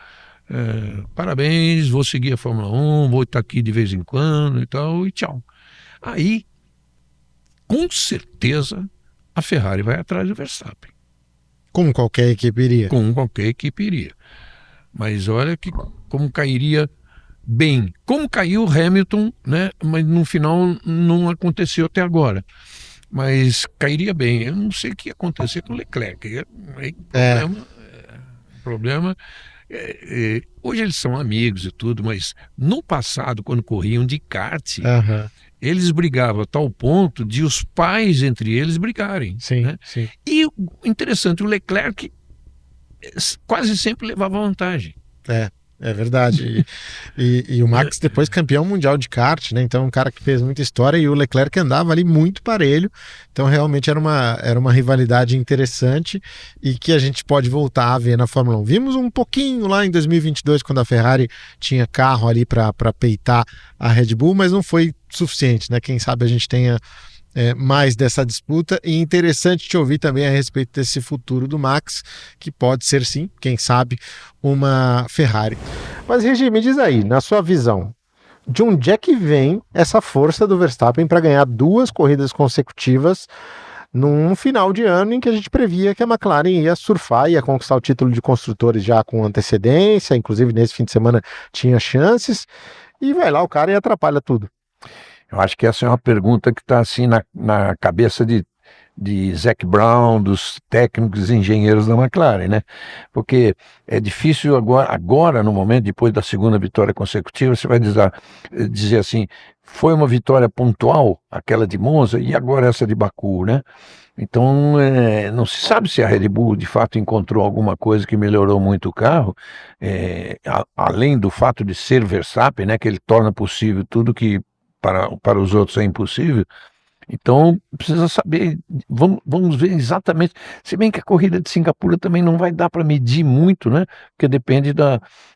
parabéns, vou seguir a Fórmula 1, vou estar aqui de vez em quando e tal, e tchau. Aí, com certeza, a Ferrari vai atrás do Verstappen. Como qualquer equipe iria. Como qualquer equipe iria. Mas olha como cairia bem. Como caiu o Hamilton, né? Mas no final não aconteceu até agora. Mas cairia bem. Eu não sei o que ia acontecer com o Leclerc. Problema hoje eles são amigos e tudo, mas no passado, quando corriam de kart, eles brigavam a tal ponto de os pais entre eles brigarem. Sim, né? sim. E interessante, o Leclerc quase sempre levava vantagem. É verdade. E o Max depois campeão mundial de kart, né? Então um cara que fez muita história, e o Leclerc andava ali muito parelho. Então realmente era uma rivalidade interessante e que a gente pode voltar a ver na Fórmula 1. Vimos um pouquinho lá em 2022, quando a Ferrari tinha carro ali para peitar a Red Bull, mas não foi suficiente, né? Quem sabe a gente tenha mais dessa disputa, e interessante te ouvir também a respeito desse futuro do Max, que pode ser sim, quem sabe, uma Ferrari. Mas Regi, me diz aí, na sua visão, de onde é que vem essa força do Verstappen para ganhar 2 corridas consecutivas num final de ano em que a gente previa que a McLaren ia surfar, ia conquistar o título de construtores já com antecedência, inclusive nesse fim de semana tinha chances, e vai lá o cara e atrapalha tudo. Eu acho que essa é uma pergunta que está assim na cabeça de Zac Brown, dos técnicos e engenheiros da McLaren, né? Porque é difícil agora no momento, depois da segunda vitória consecutiva, você vai dizer assim, foi uma vitória pontual, aquela de Monza, e agora essa de Baku, né? Então, não se sabe se a Red Bull de fato encontrou alguma coisa que melhorou muito o carro, além do fato de ser Verstappen, né? Que ele torna possível tudo que para os outros é impossível. Então, precisa saber, vamos ver exatamente, se bem que a corrida de Singapura também não vai dar para medir muito, né? Porque depende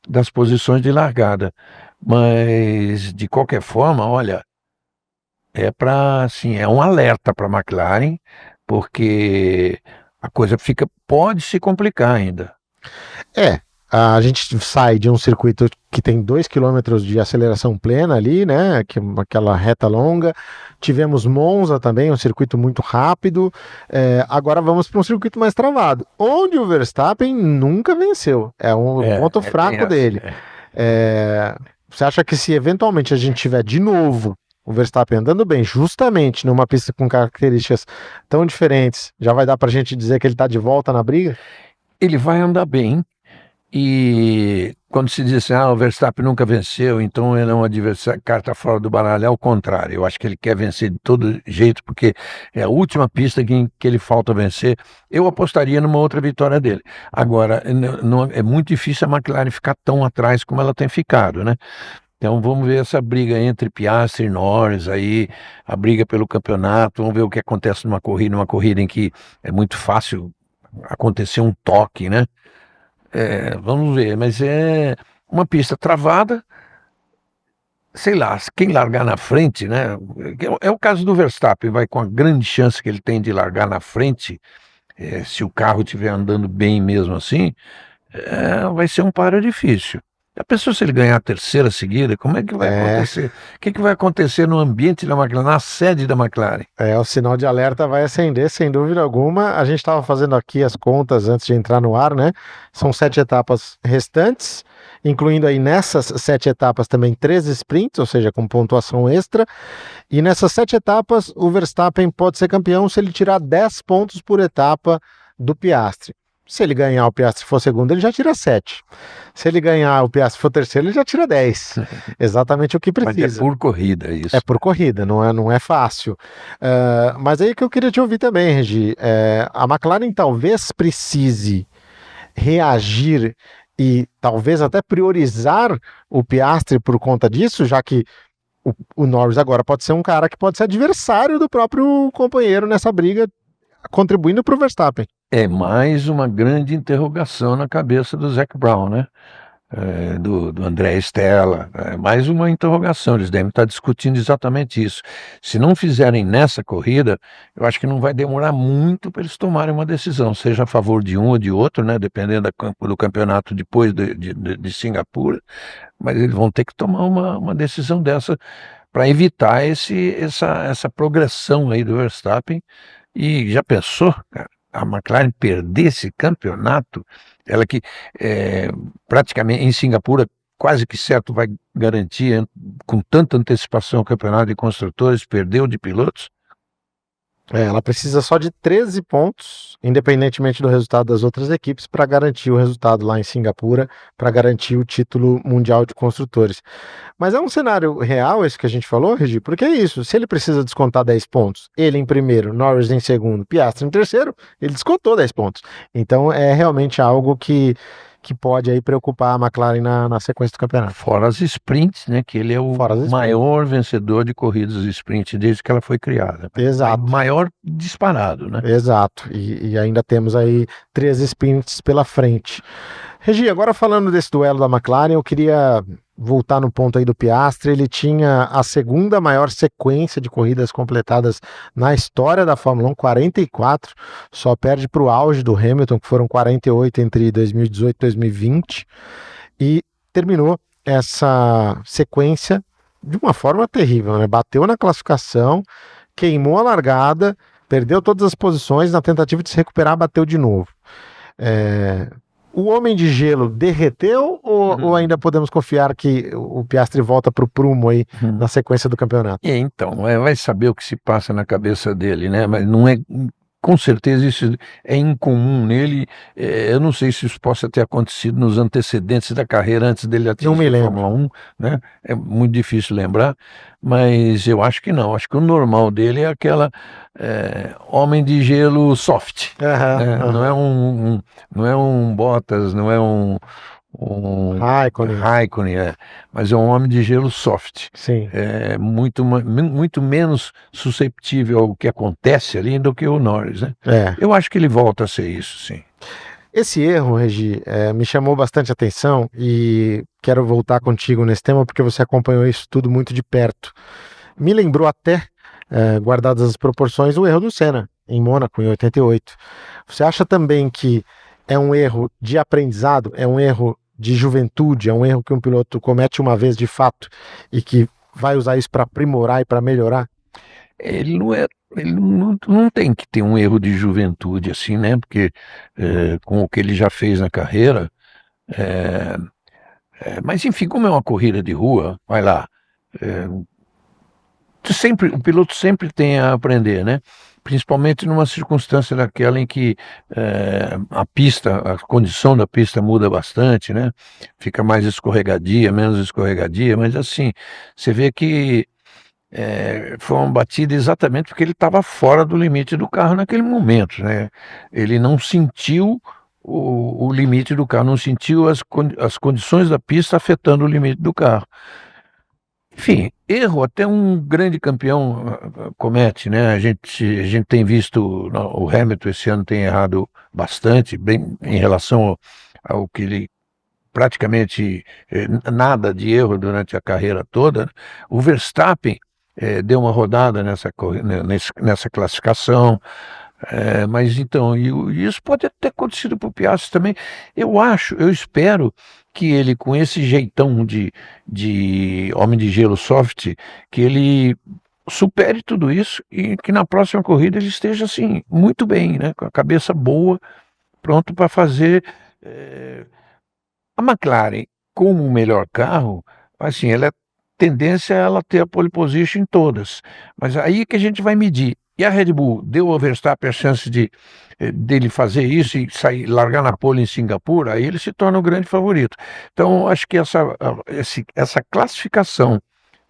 das posições de largada. Mas, de qualquer forma, olha, assim, é um alerta para a McLaren, porque a coisa pode se complicar ainda. A gente sai de um circuito que tem 2 km de aceleração plena ali, né? Aquela reta longa. Tivemos Monza também, um circuito muito rápido. Agora vamos para um circuito mais travado, onde o Verstappen nunca venceu. É um ponto fraco dele. Você acha que se eventualmente a gente tiver de novo o Verstappen andando bem, justamente numa pista com características tão diferentes, já vai dar para a gente dizer que ele está de volta na briga? Ele vai andar bem. E quando se diz assim, o Verstappen nunca venceu, então ele é um adversário, carta fora do baralho, é o contrário. Eu acho que ele quer vencer de todo jeito, porque é a última pista que ele falta vencer. Eu apostaria numa outra vitória dele. Agora, é muito difícil a McLaren ficar tão atrás como ela tem ficado, né? Então vamos ver essa briga entre Piastri e Norris aí, a briga pelo campeonato, vamos ver o que acontece numa corrida em que é muito fácil acontecer um toque, né? Vamos ver, mas é uma pista travada, sei lá, quem largar na frente, né? É o caso do Verstappen, vai com a grande chance que ele tem de largar na frente, se o carro estiver andando bem mesmo assim, vai ser um páreo difícil. A pessoa, se ele ganhar a terceira seguida, como é que vai acontecer? O que vai acontecer no ambiente da McLaren, na sede da McLaren? O sinal de alerta vai acender, sem dúvida alguma. A gente estava fazendo aqui as contas antes de entrar no ar, né? São 7 etapas restantes, incluindo aí nessas 7 etapas também 13 sprints, ou seja, com pontuação extra. E nessas 7 etapas, o Verstappen pode ser campeão se ele tirar 10 pontos por etapa do Piastri. Se ele ganhar, o Piastri for segundo, ele já tira 7. Se ele ganhar, o Piastri for terceiro, ele já tira 10. Exatamente o que precisa. Mas é por corrida isso. É por corrida, não é fácil. Mas aí que eu queria te ouvir também, Regi. A McLaren talvez precise reagir e talvez até priorizar o Piastri por conta disso, já que o Norris agora pode ser um cara que pode ser adversário do próprio companheiro nessa briga, contribuindo para o Verstappen. É mais uma grande interrogação na cabeça do Zac Brown, né? Do André Stella, mais uma interrogação, eles devem estar discutindo exatamente isso. Se não fizerem nessa corrida, eu acho que não vai demorar muito para eles tomarem uma decisão, seja a favor de um ou de outro, né? Dependendo do campeonato depois de Singapura, mas eles vão ter que tomar uma decisão dessa para evitar essa progressão aí do Verstappen. E já pensou, cara, a McLaren perder esse campeonato, ela que praticamente em Singapura quase que certo vai garantir com tanta antecipação o campeonato de construtores, perdeu de pilotos? Ela precisa só de 13 pontos, independentemente do resultado das outras equipes, para garantir o resultado lá em Singapura, para garantir o título mundial de construtores. Mas é um cenário real esse que a gente falou, Regi, porque é isso, se ele precisa descontar 10 pontos, ele em primeiro, Norris em segundo, Piastri em terceiro, ele descontou 10 pontos. Então é realmente algo que pode aí preocupar a McLaren na sequência do campeonato. Fora as sprints, né? Que ele é o maior vencedor de corridas de sprint desde que ela foi criada. Exato. Maior disparado, né? Exato. E ainda temos aí 13 sprints pela frente. Regi, agora falando desse duelo da McLaren, eu queria voltar no ponto aí do Piastri, ele tinha a segunda maior sequência de corridas completadas na história da Fórmula 1, 44, só perde para o auge do Hamilton, que foram 48 entre 2018 e 2020, e terminou essa sequência de uma forma terrível, né? Bateu na classificação, queimou a largada, perdeu todas as posições, na tentativa de se recuperar, bateu de novo. O Homem de Gelo derreteu ou ainda podemos confiar que o Piastri volta para o prumo aí na sequência do campeonato? Então, vai saber o que se passa na cabeça dele, né? Mas não é, com certeza isso é incomum nele. Eu não sei se isso possa ter acontecido nos antecedentes da carreira, antes dele atingir a Fórmula 1, né? É muito difícil lembrar, mas eu acho que não. Acho que o normal dele é aquela Homem de Gelo soft. Não é um Bottas, não é um Raikkonen, mas é um Homem de Gelo soft. Sim. É muito menos susceptível ao que acontece ali do que o Norris, né? Eu acho que ele volta a ser isso, sim. Esse erro, Regi, me chamou bastante atenção e quero voltar contigo nesse tema porque você acompanhou isso tudo muito de perto. Me lembrou até, guardadas as proporções, o erro do Senna em Mônaco, em 88. Você acha também que é um erro de aprendizado, é um erro de juventude, é um erro que um piloto comete uma vez de fato e que vai usar isso para aprimorar e para melhorar? Ele não tem que ter um erro de juventude assim, né? Porque com o que ele já fez na carreira, mas enfim, como é uma corrida de rua, vai lá, o piloto sempre tem a aprender, né? Principalmente numa circunstância daquela em que a condição da pista muda bastante, né? Fica mais escorregadia, menos escorregadia, mas assim, você vê que foi uma batida exatamente porque ele estava fora do limite do carro naquele momento, né? Ele não sentiu o limite do carro, não sentiu as condições da pista afetando o limite do carro. Enfim, erro até um grande campeão comete, né? A gente tem visto, o Hamilton esse ano tem errado bastante, bem em relação ao que ele praticamente nada de erro durante a carreira toda. O Verstappen deu uma rodada nessa classificação, mas então, e isso pode ter acontecido para o Piastri também. Eu espero que ele, com esse jeitão de Homem de Gelo soft, que ele supere tudo isso e que na próxima corrida ele esteja assim, muito bem, né? Com a cabeça boa, pronto para fazer. A McLaren, como o melhor carro, assim, tendência é ela ter a pole position em todas, mas aí que a gente vai medir. E a Red Bull deu ao Verstappen a chance dele fazer isso e largar na pole em Singapura, aí ele se torna o grande favorito. Então, acho que essa classificação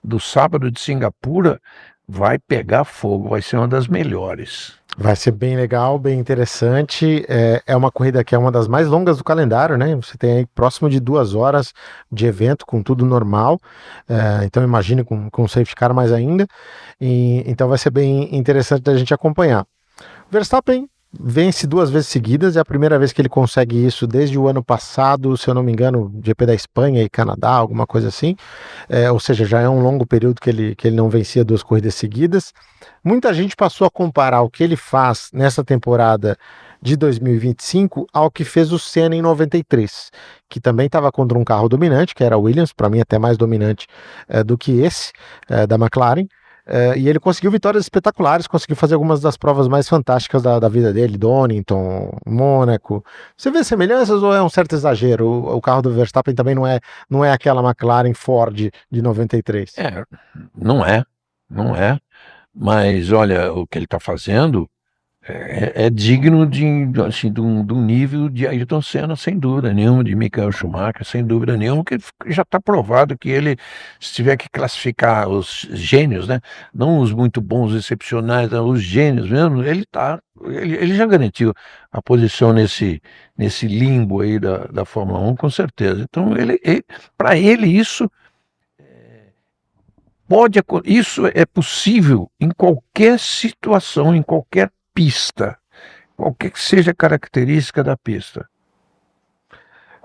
do sábado de Singapura vai pegar fogo, vai ser uma das melhores. Vai ser bem legal, bem interessante. É uma corrida que é uma das mais longas do calendário, né? Você tem aí próximo de 2 horas de evento, com tudo normal. Então imagine com safety car mais ainda. Então vai ser bem interessante da gente acompanhar. Verstappen vence 2 vezes seguidas, é a primeira vez que ele consegue isso desde o ano passado, se eu não me engano, GP da Espanha e Canadá, alguma coisa assim. Ou seja, já é um longo período que ele não vencia 2 corridas seguidas. Muita gente passou a comparar o que ele faz nessa temporada de 2025 ao que fez o Senna em 93, que também estava contra um carro dominante, que era a Williams, para mim até mais dominante do que esse da McLaren. E ele conseguiu vitórias espetaculares, conseguiu fazer algumas das provas mais fantásticas da vida dele, Donington, Mônaco. Você vê semelhanças ou é um certo exagero? O carro do Verstappen também não é aquela McLaren Ford de 93. Não é. Mas olha, o que ele está fazendo é digno de um nível de Ayrton Senna, sem dúvida nenhuma, de Michael Schumacher, sem dúvida nenhuma, que já está provado que ele, se tiver que classificar os gênios, né, não os muito bons, excepcionais, os gênios mesmo, ele já garantiu a posição nesse limbo aí da Fórmula 1, com certeza. Então, para ele isso isso é possível em qualquer situação, em qualquer pista, qualquer que seja a característica da pista.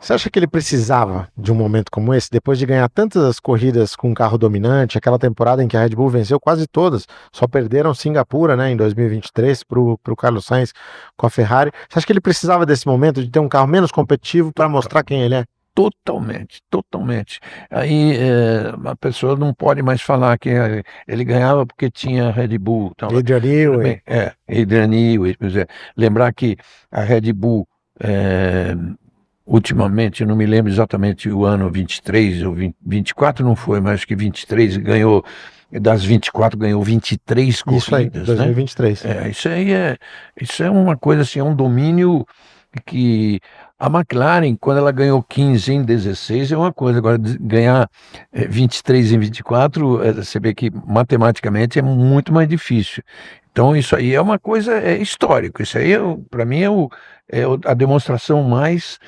Você acha que ele precisava de um momento como esse, depois de ganhar tantas corridas com um carro dominante, aquela temporada em que a Red Bull venceu quase todas, só perderam Singapura, né, em 2023 para o Carlos Sainz com a Ferrari. Você acha que ele precisava desse momento de ter um carro menos competitivo para mostrar quem ele é? Totalmente, totalmente. Aí a pessoa não pode mais falar que ele ganhava porque tinha Red Bull. Tal. Adrian Newey. Adrian Newey, por exemplo. Lembrar que a Red Bull, ultimamente, eu não me lembro exatamente o ano 23 ou 24 não foi, mas acho que 23 ganhou, das 24 ganhou 23 corridas. Isso aí, 2023. Né? Isso é uma coisa assim, é um domínio que a McLaren, quando ela ganhou 15 em 16, é uma coisa, agora ganhar 23 em 24, você vê que matematicamente é muito mais difícil. Então isso aí é uma coisa histórica, isso aí para mim a demonstração mais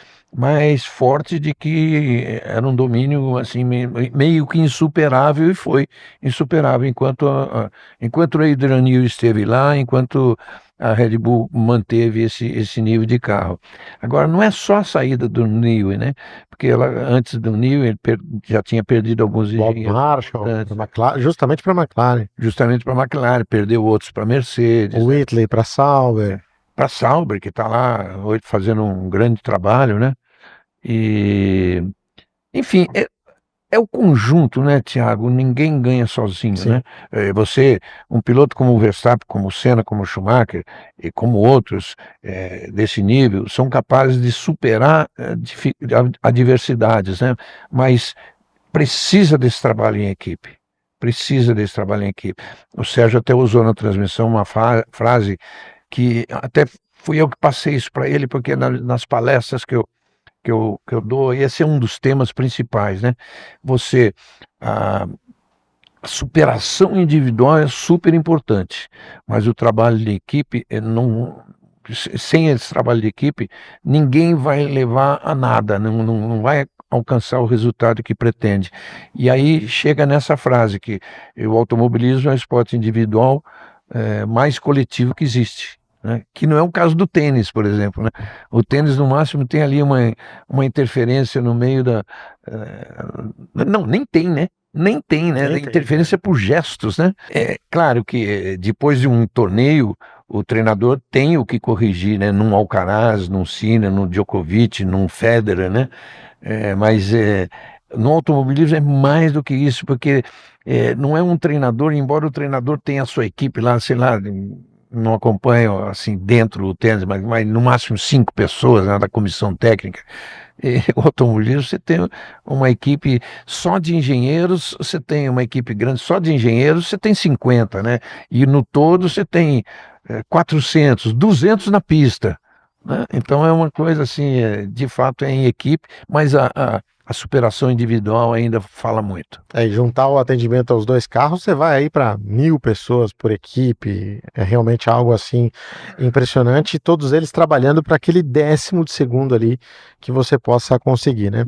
forte de que era um domínio assim meio que insuperável, e foi insuperável enquanto o Adrian Newey esteve lá, enquanto a Red Bull manteve esse nível de carro. Agora, não é só a saída do Newey, né? Porque antes do Newey já tinha perdido alguns engenheiros. Marshall, justamente para a McLaren. Justamente para a McLaren, perdeu outros para a Mercedes. O Whitley para a Sauber. Para a Sauber, que está lá hoje fazendo um grande trabalho, né? E, enfim, é o conjunto, né, Thiago? Ninguém ganha sozinho, Sim. né? Um piloto como o Verstappen, como o Senna, como o Schumacher e como outros desse nível são capazes de superar adversidades, né? Mas precisa desse trabalho em equipe. Precisa desse trabalho em equipe. O Sérgio até usou na transmissão uma frase que até fui eu que passei isso para ele, porque nas palestras que eu dou, esse é um dos temas principais, né? A superação individual é super importante, mas o trabalho de equipe sem esse trabalho de equipe, ninguém vai levar a nada, não vai alcançar o resultado que pretende. E aí chega nessa frase que o automobilismo é o esporte individual mais coletivo que existe. Né? Que não é o caso do tênis, por exemplo. Né? O tênis, no máximo, tem ali uma interferência no meio da... não, nem tem, né? Nem tem, né? Nem interferência por gestos, né? É claro que depois de um torneio, o treinador tem o que corrigir, né? Num Alcaraz, num Sinner, num Djokovic, num Federer, né? Mas no automobilismo é mais do que isso, porque não é um treinador, embora o treinador tenha a sua equipe lá, sei lá, não acompanho assim dentro do tênis, mas no máximo 5 pessoas, né, da comissão técnica. E o automobilismo, você tem uma equipe só de engenheiros, você tem uma equipe grande só de engenheiros, você tem 50, né? E no todo você tem 400, 200 na pista. Né? Então é uma coisa assim, de fato é em equipe, mas a superação individual ainda fala muito. E juntar o atendimento aos dois carros, você vai aí para 1.000 pessoas por equipe, é realmente algo assim impressionante, e todos eles trabalhando para aquele 10º de segundo ali que você possa conseguir, né?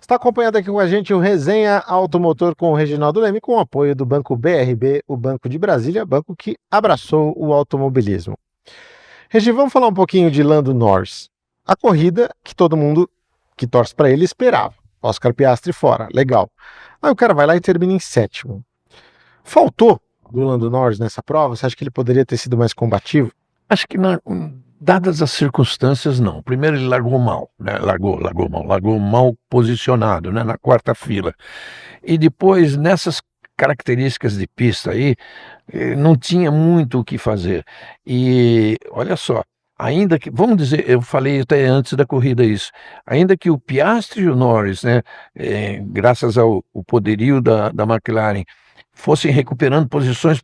Está acompanhando aqui com a gente o Resenha Automotor com o Reginaldo Leme, com o apoio do Banco BRB, o Banco de Brasília, banco que abraçou o automobilismo. Regi, vamos falar um pouquinho de Lando Norris. A corrida que todo mundo que torce para ele esperava. Oscar Piastri fora, legal. Aí o cara vai lá e termina em 7º. Faltou do Lando Norris nessa prova? Você acha que ele poderia ter sido mais combativo? Acho que dadas as circunstâncias, não. Primeiro ele largou mal, né? Largou mal posicionado, né? Na quarta fila. E depois, nessas características de pista aí, não tinha muito o que fazer. E olha só, ainda que, vamos dizer, eu falei até antes da corrida isso, ainda que o Piastri e o Norris, né, graças ao poderio da McLaren, fossem recuperando posições,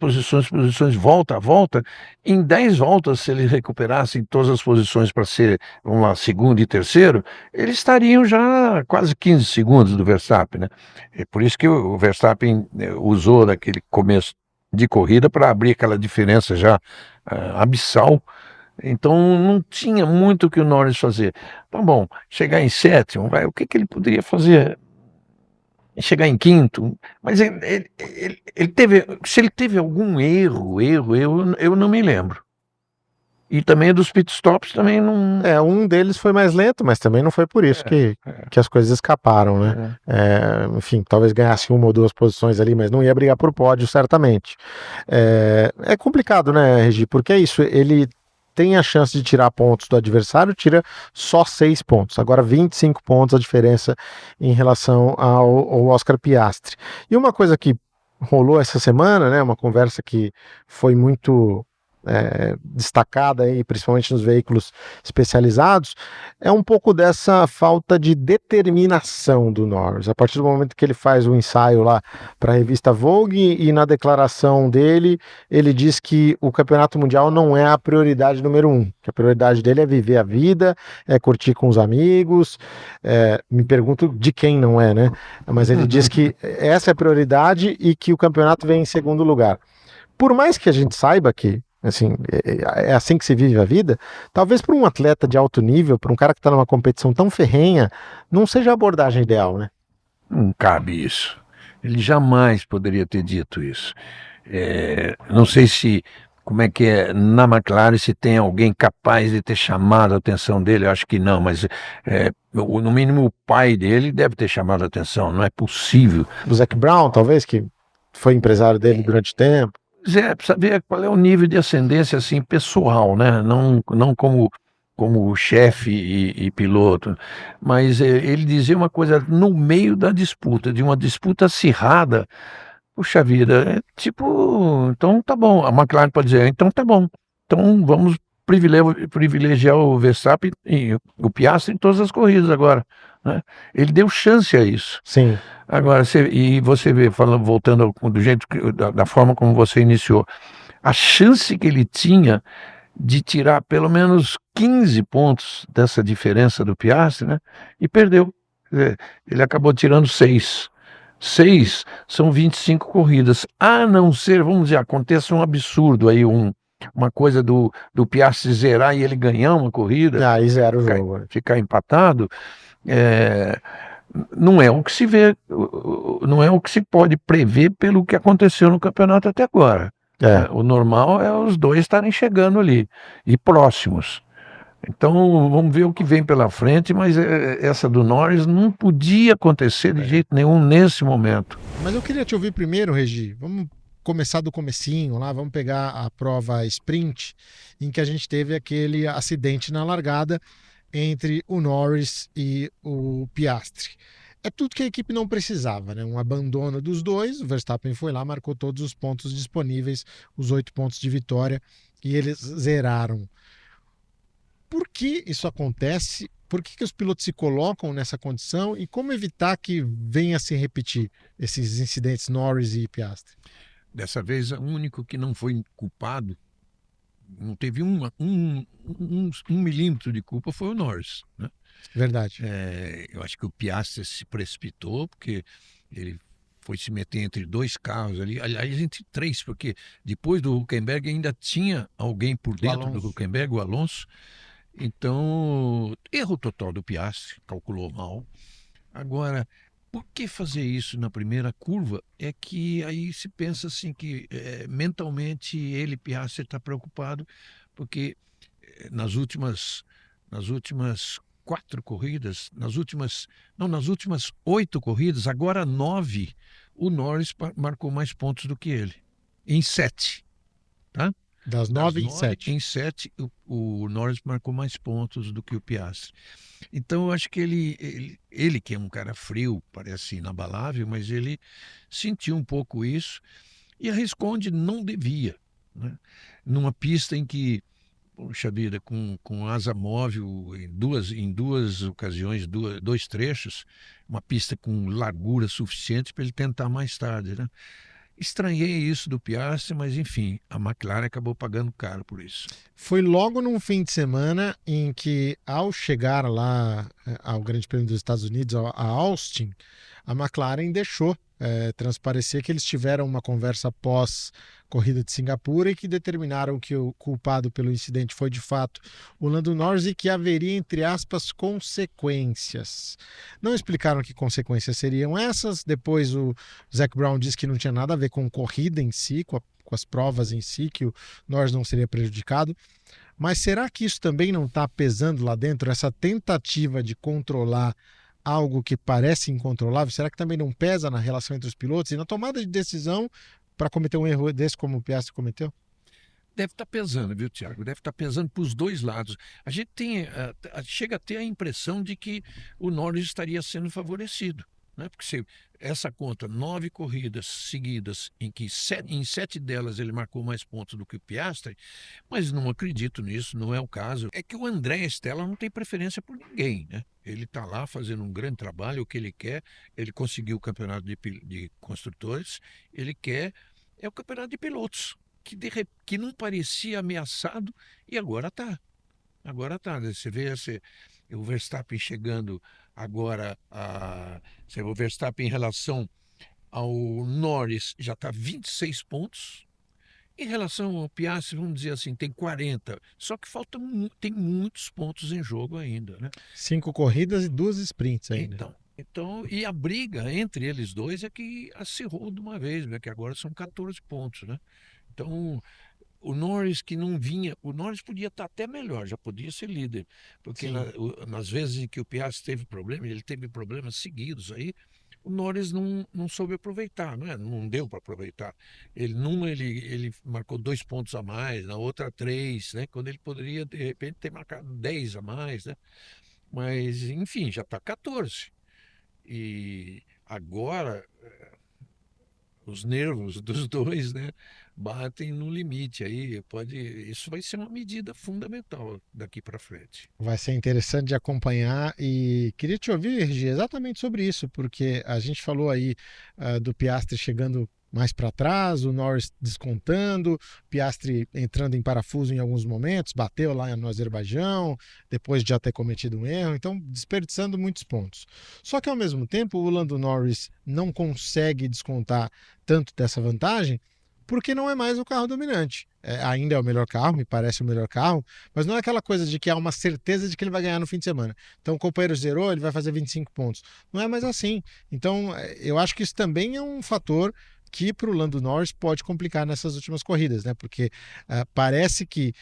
volta a volta, em 10 voltas, se eles recuperassem todas as posições para ser, vamos lá, segundo e terceiro, eles estariam já quase 15 segundos do Verstappen, né? É por isso que o Verstappen usou daquele começo de corrida para abrir aquela diferença já abissal. Então não tinha muito o que o Norris fazer. Tá bom, chegar em 7º, o que ele poderia fazer? Chegar em 5º, mas ele teve, se ele teve algum erro, eu não me lembro. E também dos pitstops também não... Um deles foi mais lento, mas também não foi por isso que as coisas escaparam, né? Enfim, talvez ganhasse uma ou duas posições ali, mas não ia brigar por pódio, certamente. É complicado, né, Regi? Porque é isso, ele tem a chance de tirar pontos do adversário, tira só 6 pontos. Agora 25 pontos a diferença em relação ao Oscar Piastri. E uma coisa que rolou essa semana, né, uma conversa que foi muito destacada aí, principalmente nos veículos especializados, é um pouco dessa falta de determinação do Norris. A partir do momento que ele faz o ensaio lá para a revista Vogue e na declaração dele, ele diz que o campeonato mundial não é a prioridade número 1, que a prioridade dele é viver a vida, é curtir com os amigos, me pergunto de quem não é, né? Mas ele diz que essa é a prioridade e que o campeonato vem em segundo lugar. Por mais que a gente saiba que assim, é assim que se vive a vida, talvez para um atleta de alto nível, para um cara que está numa competição tão ferrenha, não seja a abordagem ideal, né? Não cabe isso. Ele jamais poderia ter dito isso. Não sei se, como é que é na McLaren, se tem alguém capaz de ter chamado a atenção dele, eu acho que não, mas no mínimo o pai dele deve ter chamado a atenção, não é possível. O Zac Brown, talvez, que foi empresário dele durante o tempo. Precisa ver qual é o nível de ascendência assim, pessoal, né? Não como chefe e piloto, mas ele dizia uma coisa no meio da disputa, de uma disputa acirrada. Puxa vida, tipo, então tá bom, a McLaren pode dizer, então tá bom, então vamos privilegiar o Verstappen e o Piastri em todas as corridas agora, né? Ele deu chance a isso. Sim. Agora, você vê, voltando do jeito da forma como você iniciou, a chance que ele tinha de tirar pelo menos 15 pontos dessa diferença do Piastri, né? E perdeu. Ele acabou tirando 6. 6 são 25 corridas. A não ser, vamos dizer, aconteça um absurdo aí, uma coisa do Piastri zerar e ele ganhar uma corrida. Aí zera o jogo. Ficar empatado. Não é o que se vê, não é o que se pode prever pelo que aconteceu no campeonato até agora. O normal é os dois estarem chegando ali e próximos. Então vamos ver o que vem pela frente, mas essa do Norris não podia acontecer de jeito nenhum nesse momento. Mas eu queria te ouvir primeiro, Regi. Vamos começar do comecinho lá, vamos pegar a prova sprint, em que a gente teve aquele acidente na largada entre o Norris e o Piastri. É tudo que a equipe não precisava, né? Um abandono dos dois, o Verstappen foi lá, marcou todos os pontos disponíveis, os 8 pontos de vitória, e eles zeraram. Por que isso acontece? Por que os pilotos se colocam nessa condição e como evitar que venha a se repetir esses incidentes Norris e Piastri? Dessa vez, o único que não foi culpado, não teve um milímetro de culpa, foi o Norris, né? Verdade. Eu acho que o Piastri se precipitou, porque ele foi se meter entre 2 carros ali, aliás, entre 3, porque depois do Hülkenberg ainda tinha alguém por dentro do Hülkenberg, o Alonso. Então, erro total do Piastri, calculou mal. Agora, por que fazer isso na primeira curva? É que aí se pensa assim que mentalmente ele, Piastri, está preocupado, porque nas últimas 4 corridas, nas últimas 8 corridas, agora 9, o Norris marcou mais pontos do que ele, em 7, tá? Das 9 em 7. Em 7, o Norris marcou mais pontos do que o Piastri. Então, eu acho que ele que é um cara frio, parece inabalável, mas ele sentiu um pouco isso e arriscou onde não devia, né? Numa pista em que, poxa vida, com asa móvel em duas ocasiões, 2 trechos, uma pista com largura suficiente para ele tentar mais tarde, né? Estranhei isso do Piastri, mas enfim, a McLaren acabou pagando caro por isso. Foi logo num fim de semana em que, ao chegar lá ao Grande Prêmio dos Estados Unidos, a Austin, a McLaren deixou transparecer que eles tiveram uma conversa pós corrida de Singapura e que determinaram que o culpado pelo incidente foi de fato o Lando Norris e que haveria, entre aspas, consequências. Não explicaram que consequências seriam essas. Depois o Zac Brown disse que não tinha nada a ver com corrida em si, com as provas em si, que o Norris não seria prejudicado. Mas será que isso também não está pesando lá dentro, essa tentativa de controlar algo que parece incontrolável? Será que também não pesa na relação entre os pilotos e na tomada de decisão para cometer um erro desse como o Piastri cometeu? Deve estar pesando, viu, Tiago? Deve estar pesando para os dois lados. A gente chega a ter a impressão de que o Norris estaria sendo favorecido, né? Porque se essa conta, 9 corridas seguidas, em que em 7 delas ele marcou mais pontos do que o Piastri, mas não acredito nisso, não é o caso. É que o André Stella não tem preferência por ninguém, né? Ele está lá fazendo um grande trabalho, o que ele quer, ele conseguiu o campeonato de construtores, ele quer o campeonato de pilotos que não parecia ameaçado e agora está. Agora está. Você vê o Verstappen chegando agora o Verstappen em relação ao Norris já está 26 pontos. Em relação ao Piastri, vamos dizer assim, tem 40. Só que tem muitos pontos em jogo ainda, né? 5 corridas e 2 sprints ainda. Então, e a briga entre eles dois é que acirrou de uma vez, né? Que agora são 14 pontos, né? Então, o Norris que não vinha, o Norris podia estar até melhor, já podia ser líder, porque nas vezes em que o Piastri teve problema, ele teve problemas seguidos aí, o Norris não soube aproveitar, não deu para aproveitar. Ele marcou 2 pontos a mais, na outra 3, né? Quando ele poderia, de repente, ter marcado 10 a mais, né? Mas, enfim, já está 14. E agora os nervos dos dois, né, batem no limite aí. Isso vai ser uma medida fundamental daqui para frente. Vai ser interessante de acompanhar e queria te ouvir, Regi, exatamente sobre isso, porque a gente falou aí do Piastri chegando mais para trás, o Norris descontando, Piastri entrando em parafuso em alguns momentos, bateu lá no Azerbaijão, depois de já ter cometido um erro, então desperdiçando muitos pontos. Só que ao mesmo tempo o Lando Norris não consegue descontar tanto dessa vantagem porque não é mais o carro dominante. Ainda é o melhor carro, me parece o melhor carro, mas não é aquela coisa de que há uma certeza de que ele vai ganhar no fim de semana. Então o companheiro zerou, ele vai fazer 25 pontos. Não é mais assim. Então eu acho que isso também é um fator que para o Lando Norris pode complicar nessas últimas corridas, né? Porque parece que,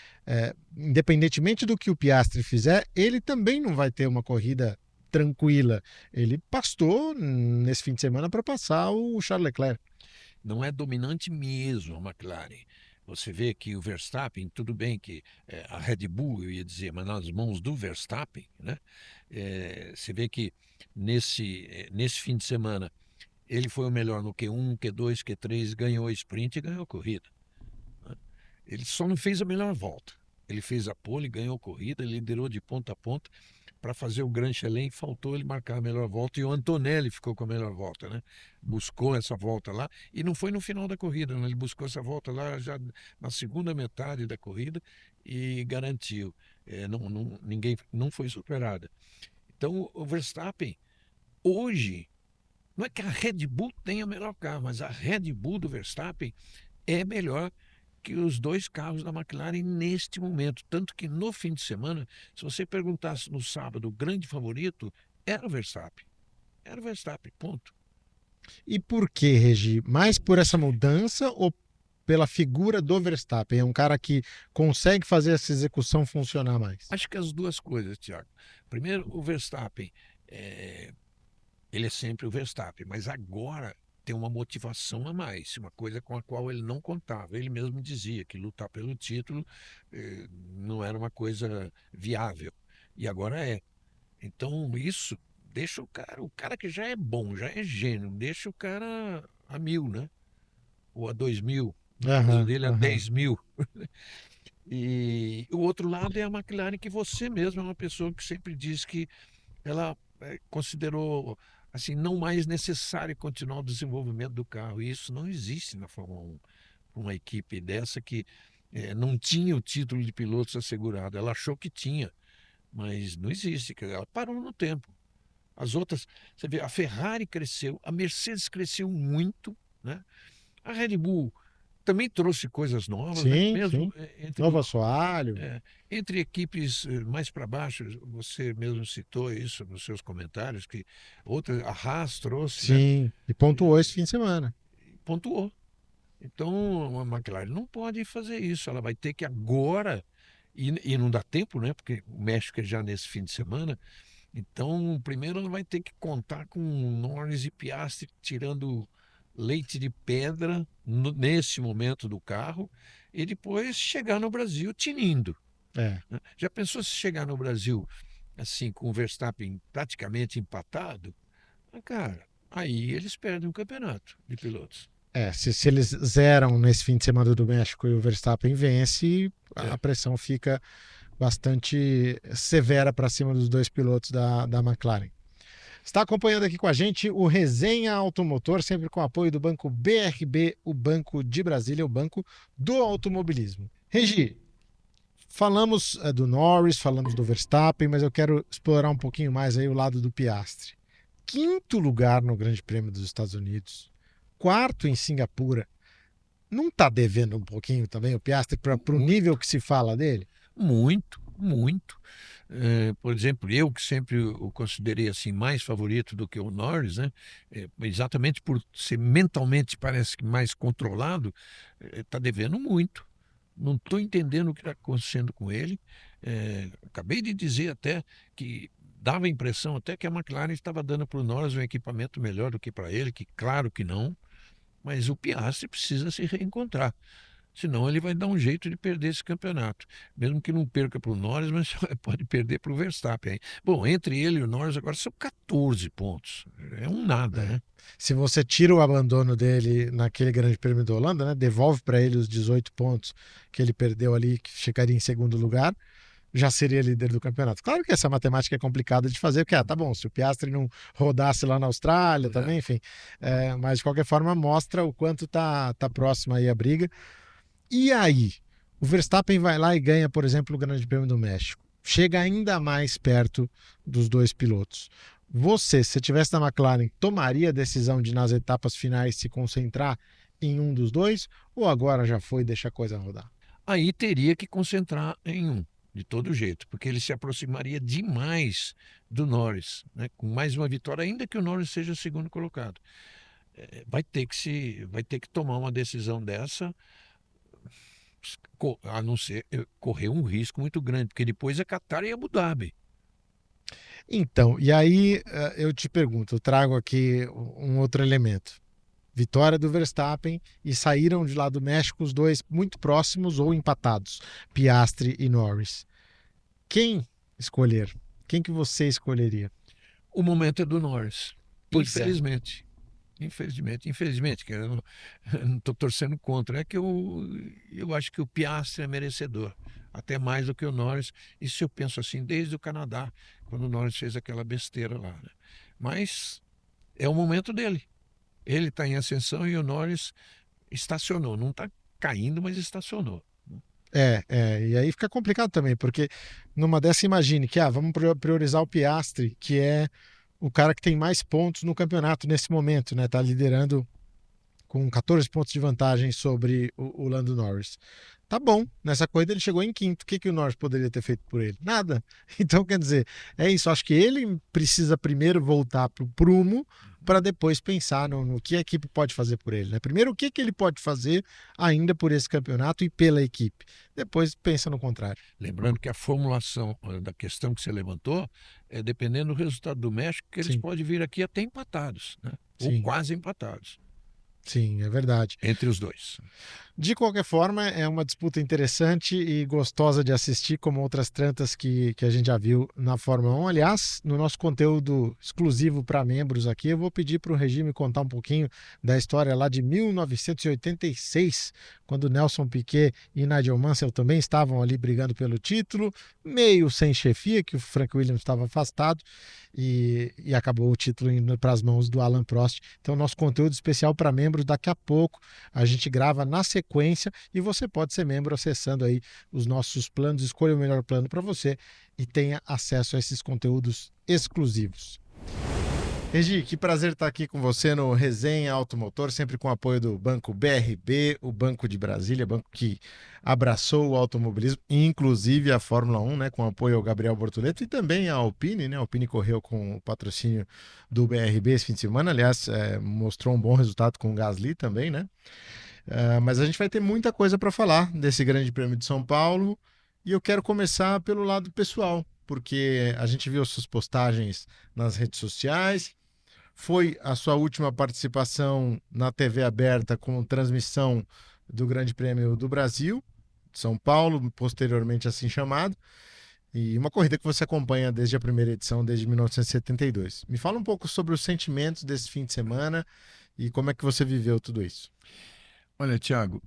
independentemente do que o Piastri fizer, ele também não vai ter uma corrida tranquila. Ele pastou nesse fim de semana para passar o Charles Leclerc. Não é dominante mesmo a McLaren. Você vê que o Verstappen, tudo bem que a Red Bull, eu ia dizer, mas nas mãos do Verstappen, né? Você vê que nesse fim de semana ele foi o melhor no Q1, Q2, Q3, ganhou a sprint e ganhou a corrida, né? Ele só não fez a melhor volta. Ele fez a pole, ganhou a corrida, liderou de ponta a ponta. Para fazer o Grand Chelem, faltou ele marcar a melhor volta e o Antonelli ficou com a melhor volta, né? Buscou essa volta lá e não foi no final da corrida, né? Ele buscou essa volta lá já na segunda metade da corrida e garantiu. Ninguém não foi superada. Então o Verstappen hoje não é que a Red Bull tenha melhor carro, mas a Red Bull do Verstappen é melhor que os dois carros da McLaren neste momento. Tanto que no fim de semana, se você perguntasse no sábado, o grande favorito era o Verstappen. Era o Verstappen, ponto. E por que, Regi? Mais por essa mudança ou pela figura do Verstappen? É um cara que consegue fazer essa execução funcionar mais? Acho que as duas coisas, Tiago. Primeiro, o Verstappen, ele é sempre o Verstappen, mas agora tem uma motivação a mais, uma coisa com a qual ele não contava. Ele mesmo dizia que lutar pelo título não era uma coisa viável, e agora é. Então isso deixa o cara que já é bom, já é gênio, deixa o cara a 1000, né? Ou a 2000, no caso dele a 10.000. E o outro lado é a McLaren, que você mesmo é uma pessoa que sempre diz que ela considerou assim, não mais necessário continuar o desenvolvimento do carro. E isso não existe na Fórmula 1. Uma equipe dessa que não tinha o título de pilotos assegurado. Ela achou que tinha, mas não existe. Ela parou no tempo. As outras, você vê, a Ferrari cresceu, a Mercedes cresceu muito, né? A Red Bull também trouxe coisas novas, sim, né? Mesmo sim. Novo assoalho. Entre equipes mais para baixo, você mesmo citou isso nos seus comentários, que outra, a Haas trouxe. Sim, né? E pontuou esse fim de semana. Pontuou. Então a McLaren não pode fazer isso, ela vai ter que agora E não dá tempo, né? Porque o México é já nesse fim de semana. Então, primeiro ela vai ter que contar com Norris e Piastri tirando leite de pedra nesse momento do carro e depois chegar no Brasil tinindo. É. Né? Já pensou se chegar no Brasil assim com o Verstappen praticamente empatado? Cara, aí eles perdem o campeonato de pilotos. Se eles zeram nesse fim de semana do México e o Verstappen vence, a pressão fica bastante severa para cima dos dois pilotos da McLaren. Está acompanhando aqui com a gente o Resenha Automotor, sempre com o apoio do Banco BRB, o Banco de Brasília, o Banco do Automobilismo. Regi, falamos do Norris, falamos do Verstappen, mas eu quero explorar um pouquinho mais aí o lado do Piastri. 5º lugar no Grande Prêmio dos Estados Unidos, 4º em Singapura. Não está devendo um pouquinho também o Piastri para o nível que se fala dele? Muito, muito. Por exemplo, eu que sempre o considerei assim mais favorito do que o Norris, né? Exatamente por ser mentalmente parece que mais controlado, está devendo muito. Não estou entendendo o que está acontecendo com ele. Acabei de dizer até que dava a impressão até que a McLaren estava dando para o Norris um equipamento melhor do que para ele, que claro que não, mas o Piastri precisa se reencontrar. Senão ele vai dar um jeito de perder esse campeonato. Mesmo que não perca para o Norris, mas pode perder para o Verstappen. Bom, entre ele e o Norris agora são 14 pontos. É um nada, né? Se você tira o abandono dele naquele Grande Prêmio da Holanda, né, devolve para ele os 18 pontos que ele perdeu ali, que ficaria em segundo lugar, já seria líder do campeonato. Claro que essa matemática é complicada de fazer, porque, tá bom, se o Piastri não rodasse lá na Austrália também, enfim. Mas de qualquer forma mostra o quanto tá próximo aí a briga. E aí, o Verstappen vai lá e ganha, por exemplo, o Grande Prêmio do México. Chega ainda mais perto dos dois pilotos. Você, se tivesse na McLaren, tomaria a decisão de, nas etapas finais, se concentrar em um dos dois? Ou agora já foi e deixa a coisa rodar? Aí teria que concentrar em um, de todo jeito, porque ele se aproximaria demais do Norris, né? Com mais uma vitória, ainda que o Norris seja o segundo colocado. Vai ter que tomar uma decisão dessa, a não ser correr um risco muito grande, porque depois é Qatar e Abu Dhabi. Então, e aí eu te pergunto, eu trago aqui um outro elemento. Vitória do Verstappen e saíram de lá do México os dois muito próximos ou empatados, Piastri e Norris. Quem escolher? Quem que você escolheria? O momento é do Norris, Pois infelizmente. Infelizmente, que eu não estou torcendo contra, é que eu acho que o Piastri é merecedor, até mais do que o Norris. Isso eu penso assim desde o Canadá, quando o Norris fez aquela besteira lá. Né? Mas é o momento dele. Ele está em ascensão e o Norris estacionou. Não está caindo, mas estacionou. E aí fica complicado também, porque numa dessa imagine que vamos priorizar o Piastri, que é o cara que tem mais pontos no campeonato nesse momento, né? Tá liderando com 14 pontos de vantagem sobre o Lando Norris. Tá bom, nessa corrida ele chegou em quinto. O que o Norris poderia ter feito por ele? Nada. Então, quer dizer, é isso. Acho que ele precisa primeiro voltar pro prumo para depois pensar no que a equipe pode fazer por ele. Né? Primeiro, o que ele pode fazer ainda por esse campeonato e pela equipe. Depois pensa no contrário. Lembrando que a formulação da questão que você levantou é dependendo do resultado do México, que eles Sim. podem vir aqui até empatados, né? Sim. Ou quase empatados. Sim, é verdade. Entre os dois. De qualquer forma, é uma disputa interessante e gostosa de assistir, como outras tantas que a gente já viu na Fórmula 1. Aliás, no nosso conteúdo exclusivo para membros aqui, eu vou pedir para o Regime contar um pouquinho da história lá de 1986, quando Nelson Piquet e Nigel Mansell também estavam ali brigando pelo título, meio sem chefia, que o Frank Williams estava afastado, e acabou o título indo para as mãos do Alain Prost. Então, nosso conteúdo especial para membros, daqui a pouco a gente grava na sequência e você pode ser membro acessando aí os nossos planos, escolha o melhor plano para você e tenha acesso a esses conteúdos exclusivos. Regi, que prazer estar aqui com você no Resenha Automotor, sempre com o apoio do Banco BRB, o Banco de Brasília, banco que abraçou o automobilismo, inclusive a Fórmula 1, né, com apoio ao Gabriel Bortoleto e também a Alpine, né? A Alpine correu com o patrocínio do BRB esse fim de semana, aliás, mostrou um bom resultado com o Gasly também, né? Mas a gente vai ter muita coisa para falar desse Grande Prêmio de São Paulo E eu quero começar pelo lado pessoal, porque a gente viu suas postagens nas redes sociais, foi a sua última participação na TV aberta com transmissão do Grande Prêmio do Brasil, de São Paulo, posteriormente assim chamado, e uma corrida que você acompanha desde a primeira edição, desde 1972. Me fala um pouco sobre os sentimentos desse fim de semana e como é que você viveu tudo isso. Olha, Thiago,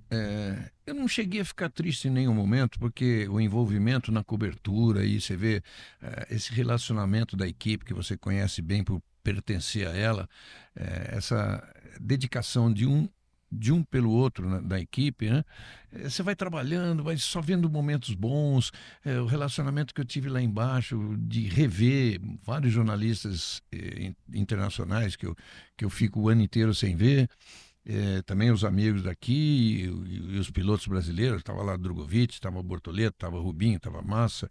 eu não cheguei a ficar triste em nenhum momento, porque o envolvimento na cobertura, e você vê esse relacionamento da equipe que você conhece bem por pertencer a ela, essa dedicação de um pelo outro da equipe, né? Você vai trabalhando, vai só vendo momentos bons, o relacionamento que eu tive lá embaixo, de rever vários jornalistas internacionais que eu fico o ano inteiro sem ver. Também os amigos daqui e os pilotos brasileiros, estava lá Drogovic, estava Bortoleto, estava Rubinho, estava Massa,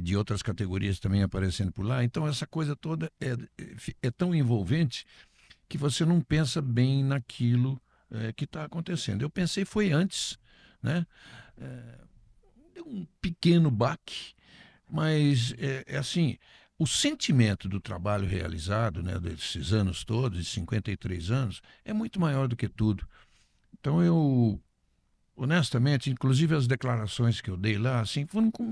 de outras categorias também aparecendo por lá. Então essa coisa toda é tão envolvente que você não pensa bem naquilo que está acontecendo. Eu pensei foi antes, né? Deu um pequeno baque, mas assim, o sentimento do trabalho realizado, né, desses anos todos, de 53 anos, é muito maior do que tudo. Então eu, honestamente, inclusive as declarações que eu dei lá, assim, foram com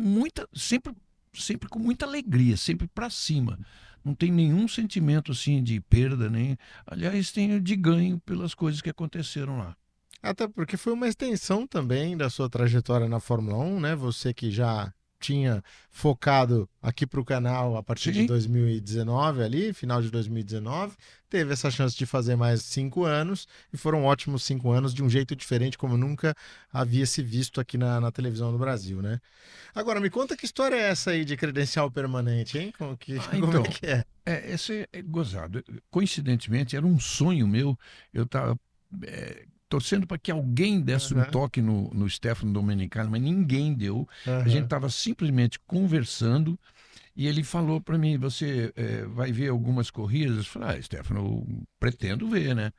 sempre com muita alegria, sempre para cima. Não tem nenhum sentimento assim de perda, nem, aliás, tem de ganho pelas coisas que aconteceram lá. Até porque foi uma extensão também da sua trajetória na Fórmula 1, né? Você que já tinha focado aqui para o canal a partir de Sim. 2019 ali, final de 2019, teve essa chance de fazer mais 5 anos e foram ótimos 5 anos de um jeito diferente como nunca havia se visto aqui na televisão do Brasil, né? Agora, me conta que história é essa aí de credencial permanente, hein? Como Então, é que é? esse é gozado. Coincidentemente, era um sonho meu. Eu estava torcendo para que alguém desse um Aham, toque no Stefano Domenicali, mas ninguém deu. A gente aham. estava simplesmente conversando e ele falou para mim: Você vai ver algumas corridas? Eu falei: Stefano, eu pretendo ver, né?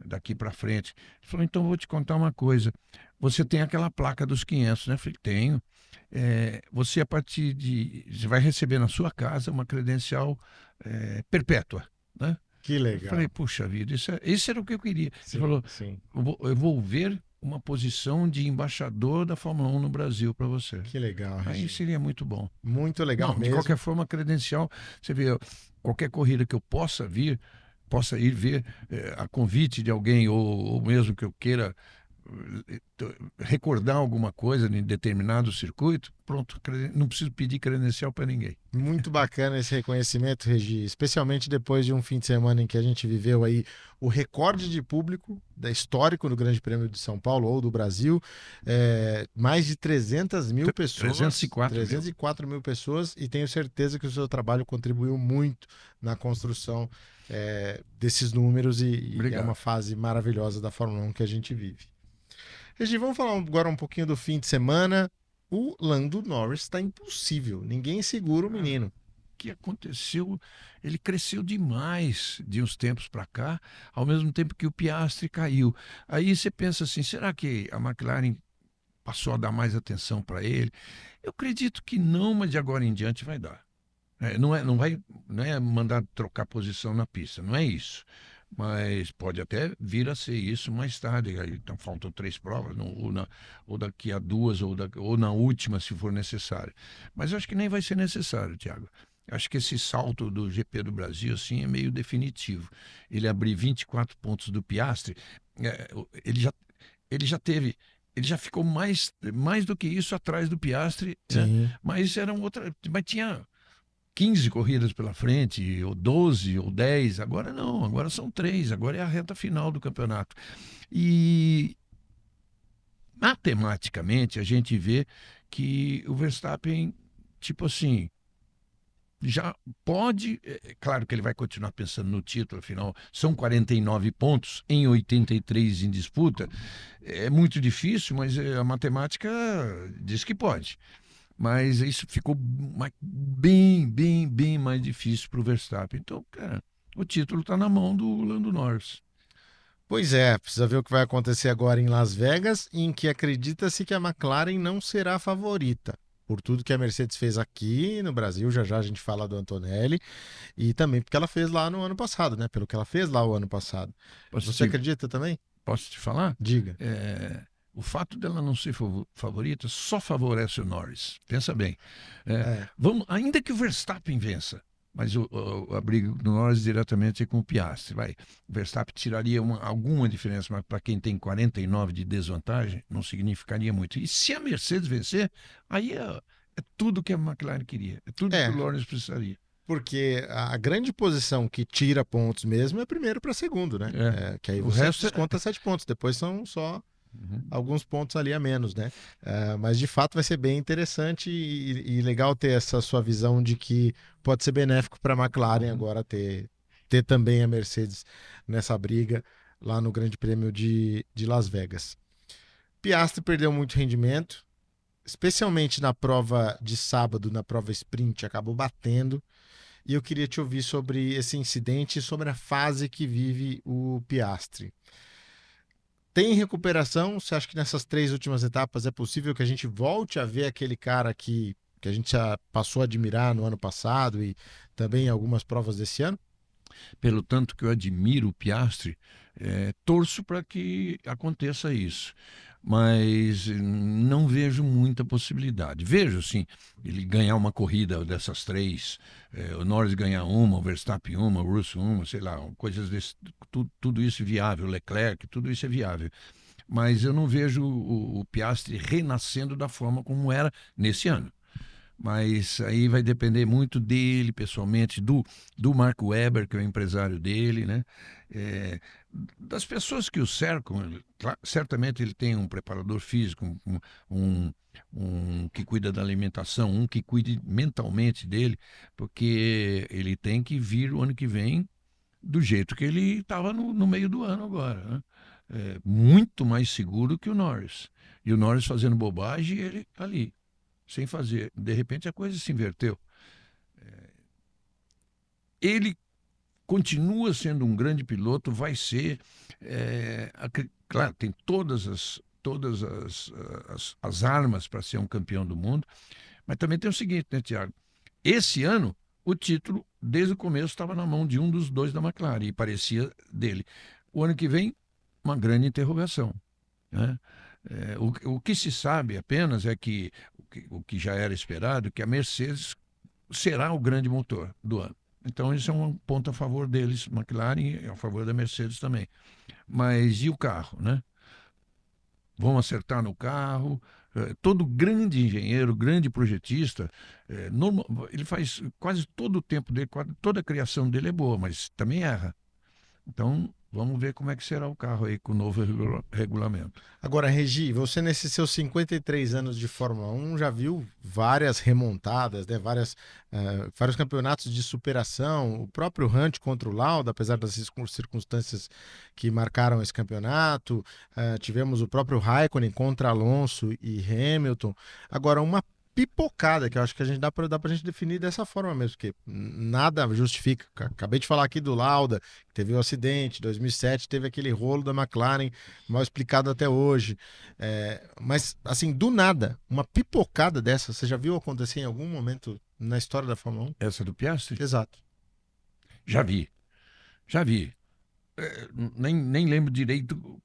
Daqui para frente. Ele falou: Então vou te contar uma coisa. Você tem aquela placa dos 500, né? Eu falei: Tenho. Você, a partir de. Você vai receber na sua casa uma credencial perpétua, né? Que Eu falei: legal. Puxa vida, isso era o que eu queria. Ele Sim, falou: sim. eu vou ver uma posição de embaixador da Fórmula 1 no Brasil para você. Que legal, Aí Regi. seria muito bom. Muito legal Não, de mesmo. qualquer forma, credencial, você vê, qualquer corrida que eu possa ir ver a convite de alguém, ou mesmo que eu queira recordar alguma coisa em determinado circuito, pronto, não preciso pedir credencial para ninguém. Muito bacana esse reconhecimento, Regi, especialmente depois de um fim de semana em que a gente viveu aí o recorde de público histórico do Grande Prêmio de São Paulo ou do Brasil, mais de 300 mil pessoas, 304 mil. 304 mil pessoas, e tenho certeza que o seu trabalho contribuiu muito na construção desses números e é uma fase maravilhosa da Fórmula 1 que a gente vive. Regi, vamos falar agora um pouquinho do fim de semana. O Lando Norris está impossível. Ninguém segura o menino. O que aconteceu? Ele cresceu demais de uns tempos para cá, ao mesmo tempo que o Piastri caiu. Aí você pensa assim: será que a McLaren passou a dar mais atenção para ele? Eu acredito que não, mas de agora em diante vai dar. Não é mandar trocar posição na pista, não é isso. Mas pode até vir a ser isso mais tarde. Então faltam 3 provas, ou daqui a 2, ou na última, se for necessário. Mas eu acho que nem vai ser necessário, Thiago. Acho que esse salto do GP do Brasil assim, é meio definitivo. Ele abrir 24 pontos do Piastri, ele já, ele já teve. Ele já ficou mais do que isso atrás do Piastri, né? Sim. Mas mas tinha 15 corridas pela frente, ou 12, ou 10. Agora não, agora são 3. Agora é a reta final do campeonato. E matematicamente a gente vê que o Verstappen, tipo assim, já pode. Claro que ele vai continuar pensando no título, afinal, são 49 pontos em 83 em disputa. É muito difícil, mas a matemática diz que pode. Mas isso ficou bem mais difícil para o Verstappen. Então, cara, o título está na mão do Lando Norris. Pois é, precisa ver o que vai acontecer agora em Las Vegas, em que acredita-se que a McLaren não será a favorita. por tudo que a Mercedes fez aqui no Brasil, já já a gente fala do Antonelli, e também porque ela fez lá no ano passado, né? Pelo que ela fez lá o ano passado. Você acredita também? Posso te falar? Diga. O fato dela não ser favorita só favorece o Norris. Pensa bem. Vamos, ainda que o Verstappen vença, mas a briga do Norris diretamente é com o Piastri. O Verstappen tiraria alguma diferença, mas para quem tem 49 de desvantagem, não significaria muito. E se a Mercedes vencer, aí é tudo que a McLaren queria, é tudo que o Lawrence precisaria. Porque a grande posição que tira pontos mesmo é primeiro para segundo, né? Que aí você desconta 7 pontos, depois são só alguns pontos ali a menos, né? Mas de fato vai ser bem interessante e legal ter essa sua visão de que pode ser benéfico para a McLaren agora ter também a Mercedes nessa briga lá no Grande Prêmio de Las Vegas. Piastri perdeu muito rendimento, especialmente na prova de sábado, na prova sprint, acabou batendo. E eu queria te ouvir sobre esse incidente e sobre a fase que vive o Piastri. Tem recuperação? Você acha que nessas 3 últimas etapas é possível que a gente volte a ver aquele cara que a gente já passou a admirar no ano passado e também em algumas provas desse ano? Pelo tanto que eu admiro o Piastri, torço para que aconteça isso. Mas não vejo muita possibilidade. Vejo, sim, ele ganhar uma corrida dessas 3, o Norris ganhar uma, o Verstappen uma, o Russell uma, sei lá, coisas desse, tudo isso viável, o Leclerc, tudo isso é viável. Mas eu não vejo o Piastri renascendo da forma como era nesse ano. Mas aí vai depender muito dele, pessoalmente, do Mark Webber, que é o empresário dele, né? Das pessoas que o cercam. Certamente ele tem um preparador físico, um que cuida da alimentação, um que cuide mentalmente dele, porque ele tem que vir o ano que vem do jeito que ele estava no meio do ano agora, né? Muito mais seguro que o Norris. E o Norris fazendo bobagem e ele ali, sem fazer. De repente a coisa se inverteu. Ele continua sendo um grande piloto, vai ser. Claro, tem todas as armas para ser um campeão do mundo, mas também tem o seguinte, né, Tiago? Esse ano, o título, desde o começo, estava na mão de um dos 2 da McLaren, e parecia dele. O ano que vem, uma grande interrogação, né? O que se sabe apenas é que o que já era esperado, que a Mercedes será o grande motor do ano. Então isso é um ponto a favor deles, McLaren, e a favor da Mercedes também. Mas e o carro, né? Vão acertar no carro. Todo grande engenheiro, grande projetista, ele faz quase todo o tempo dele, toda a criação dele é boa, mas também erra. Então, vamos ver como é que será o carro aí com o novo regulamento. Agora, Regi, você nesses seus 53 anos de Fórmula 1 já viu várias remontadas, né? Vários campeonatos de superação, o próprio Hunt contra o Lauda, apesar das circunstâncias que marcaram esse campeonato, tivemos o próprio Raikkonen contra Alonso e Hamilton. Agora, uma pipocada, que eu acho que a gente dá pra gente definir dessa forma mesmo, porque nada justifica. Acabei de falar aqui do Lauda, que teve um acidente, 2007 teve aquele rolo da McLaren, mal explicado até hoje. Mas, assim, do nada, uma pipocada dessa, você já viu acontecer em algum momento na história da Fórmula 1? Essa do Piastri? Exato. Já vi. Nem lembro direito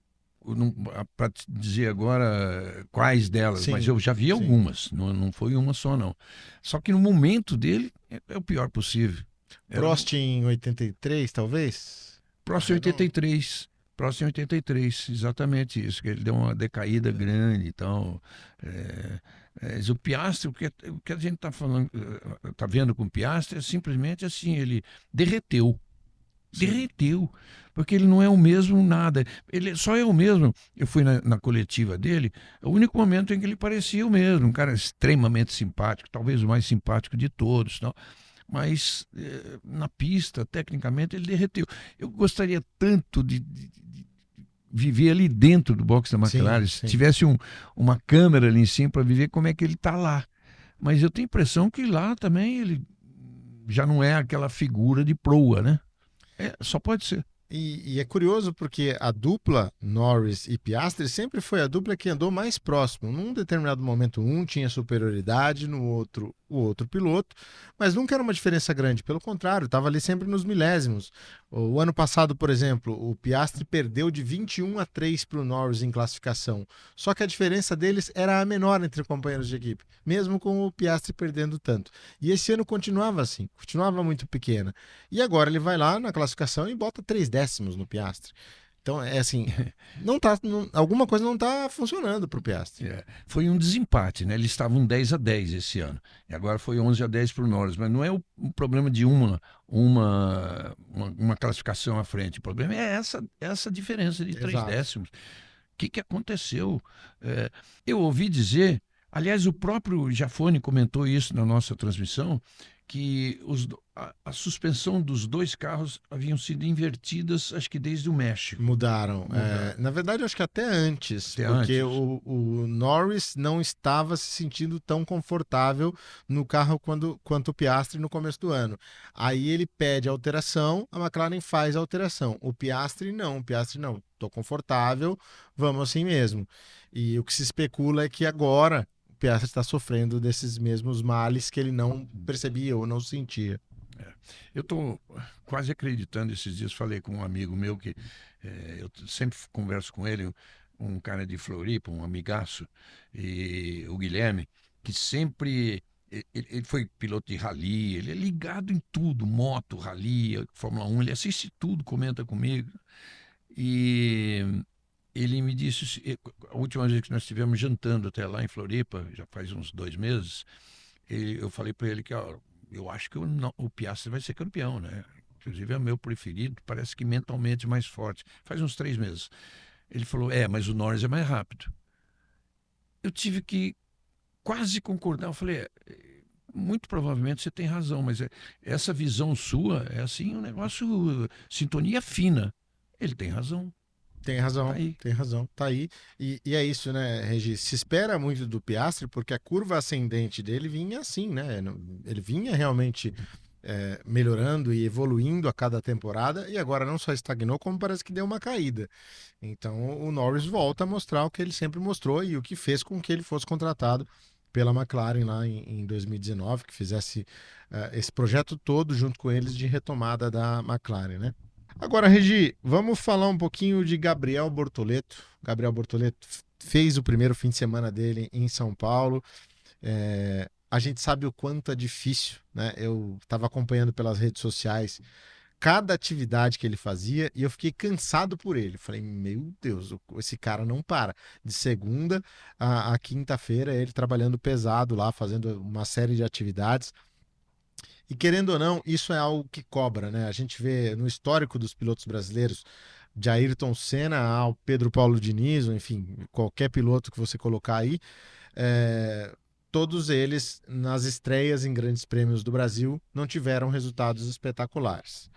para te dizer agora quais delas, Sim, mas eu já vi algumas, não foi uma só não. Só que no momento dele é o pior possível. Prost em 83, talvez? Prost em 83. Prost em 83, exatamente isso, que ele deu uma decaída grande e tal. O Piastri, o que a gente está falando, está vendo com o Piastri é simplesmente assim, ele derreteu. Sim. Derreteu, porque ele não é o mesmo nada. Ele só é o mesmo. Eu fui na coletiva dele, o único momento em que ele parecia o mesmo, um cara extremamente simpático, talvez o mais simpático de todos, não? Mas na pista, tecnicamente, ele derreteu. Eu gostaria tanto de viver ali dentro do box da McLaren, se tivesse uma câmera ali em cima para viver como é que ele está lá. Mas eu tenho a impressão que lá também ele já não é aquela figura de proa, né? Só pode ser. E é curioso porque a dupla Norris e Piastri sempre foi a dupla que andou mais próximo. Num determinado momento, um tinha superioridade, no outro, o outro piloto, mas nunca era uma diferença grande. Pelo contrário, estava ali sempre nos milésimos. O ano passado, por exemplo, o Piastri perdeu de 21-3 para o Norris em classificação. Só que a diferença deles era a menor entre companheiros de equipe, mesmo com o Piastri perdendo tanto. E esse ano continuava assim, continuava muito pequena. E agora ele vai lá na classificação e bota 3 décimos no Piastri. Então, é assim, alguma coisa não está funcionando para o Piastri. Foi um desempate, né? Eles estavam 10-10 esse ano. E agora foi 11-10 para o Norris. Mas não é o problema de uma classificação à frente. O problema é essa diferença de 3 décimos. O que aconteceu? Eu ouvi dizer, aliás, o próprio Jafone comentou isso na nossa transmissão, que a suspensão dos dois carros haviam sido invertidas, acho que desde o México. Mudaram. Na verdade, acho que até antes, porque o Norris não estava se sentindo tão confortável no carro quanto o Piastri no começo do ano. Aí ele pede alteração, a McLaren faz a alteração. O Piastri não, estou confortável, vamos assim mesmo. E o que se especula é que agora o Piastri está sofrendo desses mesmos males que ele não percebia ou não sentia. Eu estou quase acreditando, esses dias falei com um amigo meu que eu sempre converso com ele, um cara de Floripa, um amigaço, e o Guilherme, que sempre ele foi piloto de rally, ele é ligado em tudo, moto, rally, Fórmula 1, ele assiste tudo, comenta comigo. E ele me disse, a última vez que nós estivemos jantando até lá em Floripa, já faz uns 2 meses, eu falei para ele que eu acho que o Piastri vai ser campeão, né? Inclusive é o meu preferido, parece que mentalmente mais forte. Faz uns 3 meses. Ele falou, mas o Norris é mais rápido. Eu tive que quase concordar. Eu falei, muito provavelmente você tem razão, mas essa visão sua é assim um negócio, sintonia fina. Ele tem razão. Tem razão, tem razão. Tá aí. E é isso, né, Regi? Se espera muito do Piastri porque a curva ascendente dele vinha assim, né? Ele vinha realmente melhorando e evoluindo a cada temporada e agora não só estagnou, como parece que deu uma caída. Então o Norris volta a mostrar o que ele sempre mostrou e o que fez com que ele fosse contratado pela McLaren lá em 2019, que fizesse esse projeto todo junto com eles de retomada da McLaren, né? Agora, Regi, vamos falar um pouquinho de Gabriel Bortoleto. Gabriel Bortoleto fez o primeiro fim de semana dele em São Paulo. A gente sabe o quanto é difícil, né? Eu estava acompanhando pelas redes sociais cada atividade que ele fazia e eu fiquei cansado por ele. Falei, meu Deus, esse cara não para. De segunda a quinta-feira, ele trabalhando pesado lá, fazendo uma série de atividades. E querendo ou não, isso é algo que cobra, né? A gente vê no histórico dos pilotos brasileiros, de Ayrton Senna ao Pedro Paulo Diniz, ou enfim, qualquer piloto que você colocar aí, todos eles, nas estreias em grandes prêmios do Brasil, não tiveram resultados espetaculares.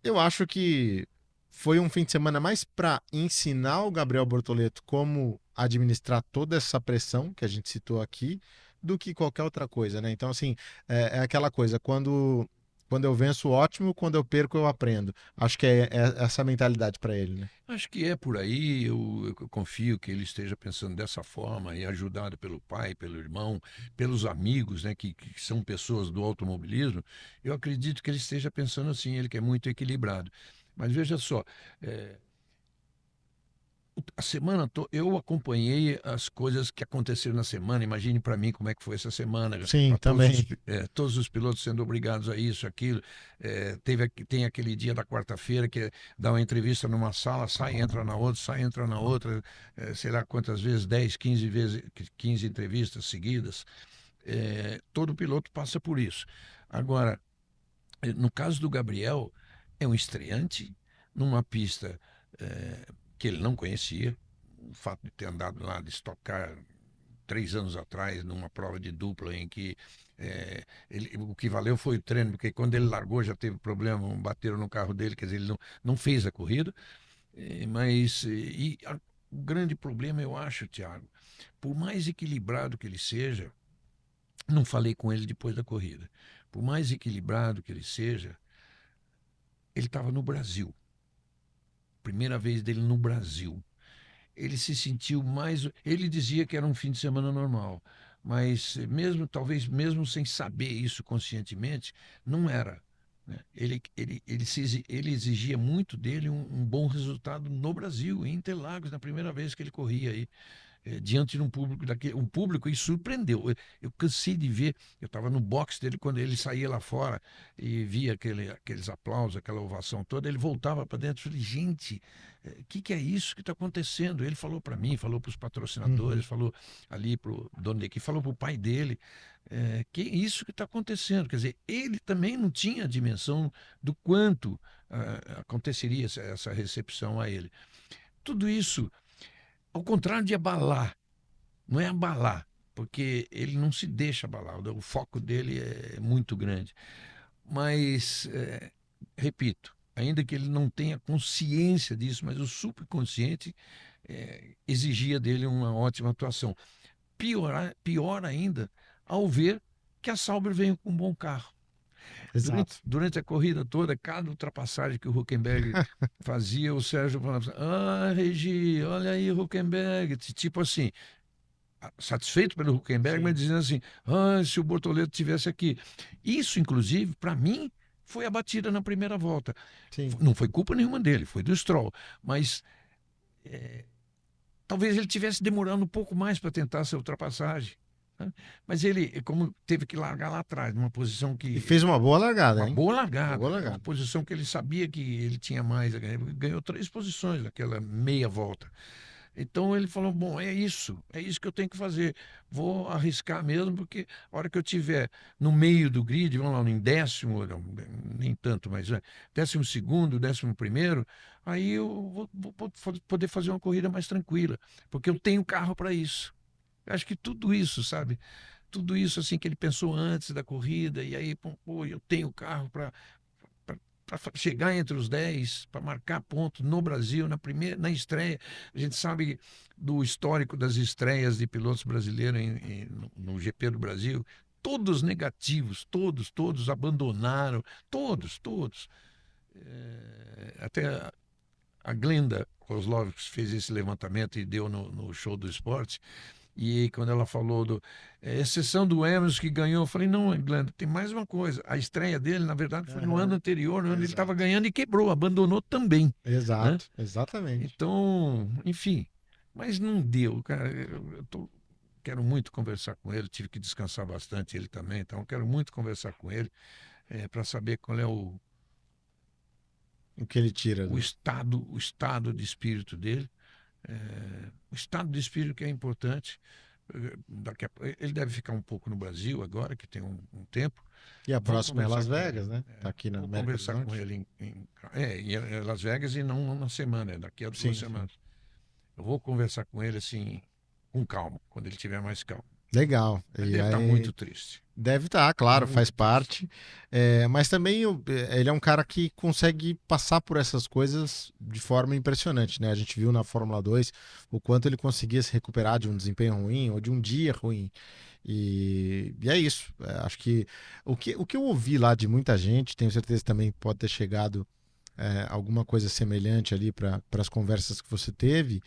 Eu acho que foi um fim de semana mais para ensinar o Gabriel Bortoleto como administrar toda essa pressão que a gente citou aqui, do que qualquer outra coisa, né? Então, assim, é aquela coisa, quando eu venço, ótimo, quando eu perco, eu aprendo. Acho que é essa mentalidade para ele, né? Acho que é por aí, eu confio que ele esteja pensando dessa forma e ajudado pelo pai, pelo irmão, pelos amigos, né, que são pessoas do automobilismo. Eu acredito que ele esteja pensando assim, ele que é muito equilibrado. Mas veja só, a semana toda eu acompanhei as coisas que aconteceram na semana. Imagine para mim como é que foi essa semana. Sim, também. Todos os pilotos sendo obrigados a isso, aquilo. Tem aquele dia da quarta-feira que dá uma entrevista numa sala, sai, entra na outra, sai, entra na outra. Sei lá quantas vezes, 10, 15 vezes, 15 entrevistas seguidas. Todo piloto passa por isso. Agora, no caso do Gabriel, é um estreante numa pista que ele não conhecia. O fato de ter andado lá de Stock Car 3 anos atrás, numa prova de dupla em que o que valeu foi o treino, porque quando ele largou já teve problema, bateram no carro dele, quer dizer, ele não fez a corrida. O grande problema, eu acho, Thiago, por mais equilibrado que ele seja, não falei com ele depois da corrida, por mais equilibrado que ele seja, ele estava no Brasil. primeira vez dele no Brasil. Ele se sentiu mais. Ele dizia que era um fim de semana normal, mas talvez mesmo sem saber isso conscientemente, não era. Né? Ele exigia muito dele um bom resultado no Brasil, em Interlagos, na primeira vez que ele corria aí diante de um público um público, e surpreendeu. Eu cansei de ver, eu estava no box dele quando ele saía lá fora e via aqueles aplausos, aquela ovação toda, ele voltava para dentro e falei, gente, o que é isso que está acontecendo? Ele falou para mim, falou para os patrocinadores, falou ali para o dono da equipe, falou para o pai dele, que é isso que está acontecendo? Quer dizer, ele também não tinha a dimensão do quanto aconteceria essa recepção a ele. Tudo isso, ao contrário de abalar, não é abalar, porque ele não se deixa abalar, o foco dele é muito grande. Mas, repito, ainda que ele não tenha consciência disso, mas o subconsciente exigia dele uma ótima atuação. Pior ainda, ao ver que a Sauber veio com um bom carro. Durante a corrida toda, cada ultrapassagem que o Hülkenberg fazia, o Sérgio falava assim, Regi, olha aí o Hülkenberg, tipo assim, satisfeito pelo Hülkenberg, mas dizendo assim, se o Bortoleto tivesse aqui. Isso, inclusive, para mim, foi a batida na primeira volta. Sim. Não foi culpa nenhuma dele, foi do Stroll, mas talvez ele tivesse demorando um pouco mais para tentar essa ultrapassagem. Mas ele, como teve que largar lá atrás, numa posição que... E fez uma boa largada, hein? Uma boa largada. Boa largada. Uma posição que ele sabia que ele tinha mais a ganhar. Ganhou 3 posições naquela meia volta. Então ele falou, bom, é isso que eu tenho que fazer. Vou arriscar mesmo, porque a hora que eu estiver no meio do grid, vamos lá, em 10º, nem tanto, mas 12º, 11º, aí eu vou poder fazer uma corrida mais tranquila, porque eu tenho carro para isso. Eu acho que tudo isso, sabe? Tudo isso assim que ele pensou antes da corrida, e aí, pô, eu tenho carro para chegar entre os 10, para marcar ponto no Brasil, na estreia. A gente sabe do histórico das estreias de pilotos brasileiros no GP do Brasil, todos negativos, todos abandonaram, todos. Até a Glenda Kozlovski fez esse levantamento e deu no Show do Esporte. E quando ela falou exceção do Emerson que ganhou, eu falei, não, Glenda, tem mais uma coisa. A estreia dele, na verdade, foi no ano anterior, no ano ele estava ganhando e quebrou, abandonou também. Exato, né? Exatamente. Então, enfim, mas não deu, cara. Quero muito conversar com ele, tive que descansar bastante ele também, então quero muito conversar com ele para saber qual é o que ele tira. O estado de espírito dele. O estado de espírito que é importante. Ele deve ficar um pouco no Brasil agora, que tem um tempo. E a próxima é Las Vegas, né? Tá aqui na América conversar do Norte. com ele em Las Vegas, e não na semana, daqui a 2 semanas. Eu vou conversar com ele assim, com calma, quando ele estiver mais calmo. Legal. Ele deve estar muito triste. Deve estar, claro, faz parte. Mas também ele é um cara que consegue passar por essas coisas de forma impressionante, né? A gente viu na Fórmula 2 o quanto ele conseguia se recuperar de um desempenho ruim ou de um dia ruim. E é isso. Acho que o que eu ouvi lá de muita gente, tenho certeza que também pode ter chegado alguma coisa semelhante ali para as conversas que você teve,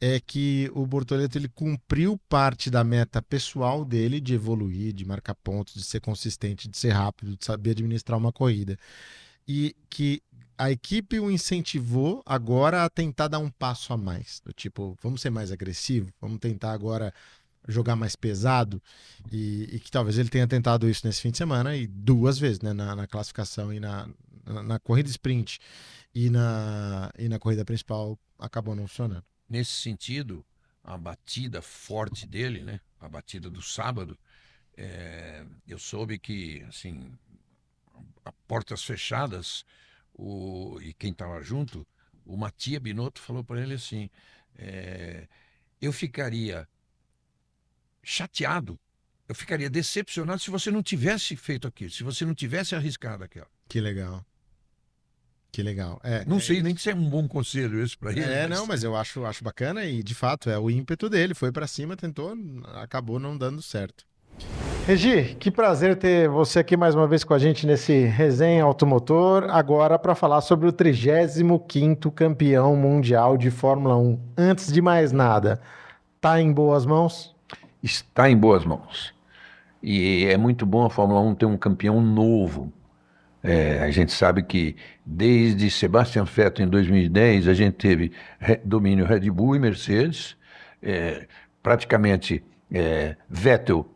é que o Bortoleto ele cumpriu parte da meta pessoal dele de evoluir, de marcar pontos, de ser consistente, de ser rápido, de saber administrar uma corrida. E que a equipe o incentivou agora a tentar dar um passo a mais. Tipo, vamos ser mais agressivo, vamos tentar agora jogar mais pesado, e que talvez ele tenha tentado isso nesse fim de semana e 2 vezes, né, na classificação e na corrida sprint e na corrida principal acabou não funcionando. Nesse sentido, a batida forte dele, né, a batida do sábado, eu soube que, assim, a portas fechadas, e quem estava junto, o Mattia Binotto falou para ele assim, eu ficaria chateado, eu ficaria decepcionado se você não tivesse feito aquilo, se você não tivesse arriscado aquilo. Que legal. Que legal. Não sei nem se é um bom conselho isso para ele. Mas eu acho bacana, e de fato é o ímpeto dele, foi para cima, tentou, acabou não dando certo. Regi, que prazer ter você aqui mais uma vez com a gente nesse Resenha Automotor, agora para falar sobre o 35º campeão mundial de Fórmula 1. Antes de mais nada, tá em boas mãos? Está em boas mãos. E é muito bom a Fórmula 1 ter um campeão novo. A gente sabe que desde Sebastian Vettel em 2010 a gente teve domínio Red Bull e Mercedes, praticamente Vettel,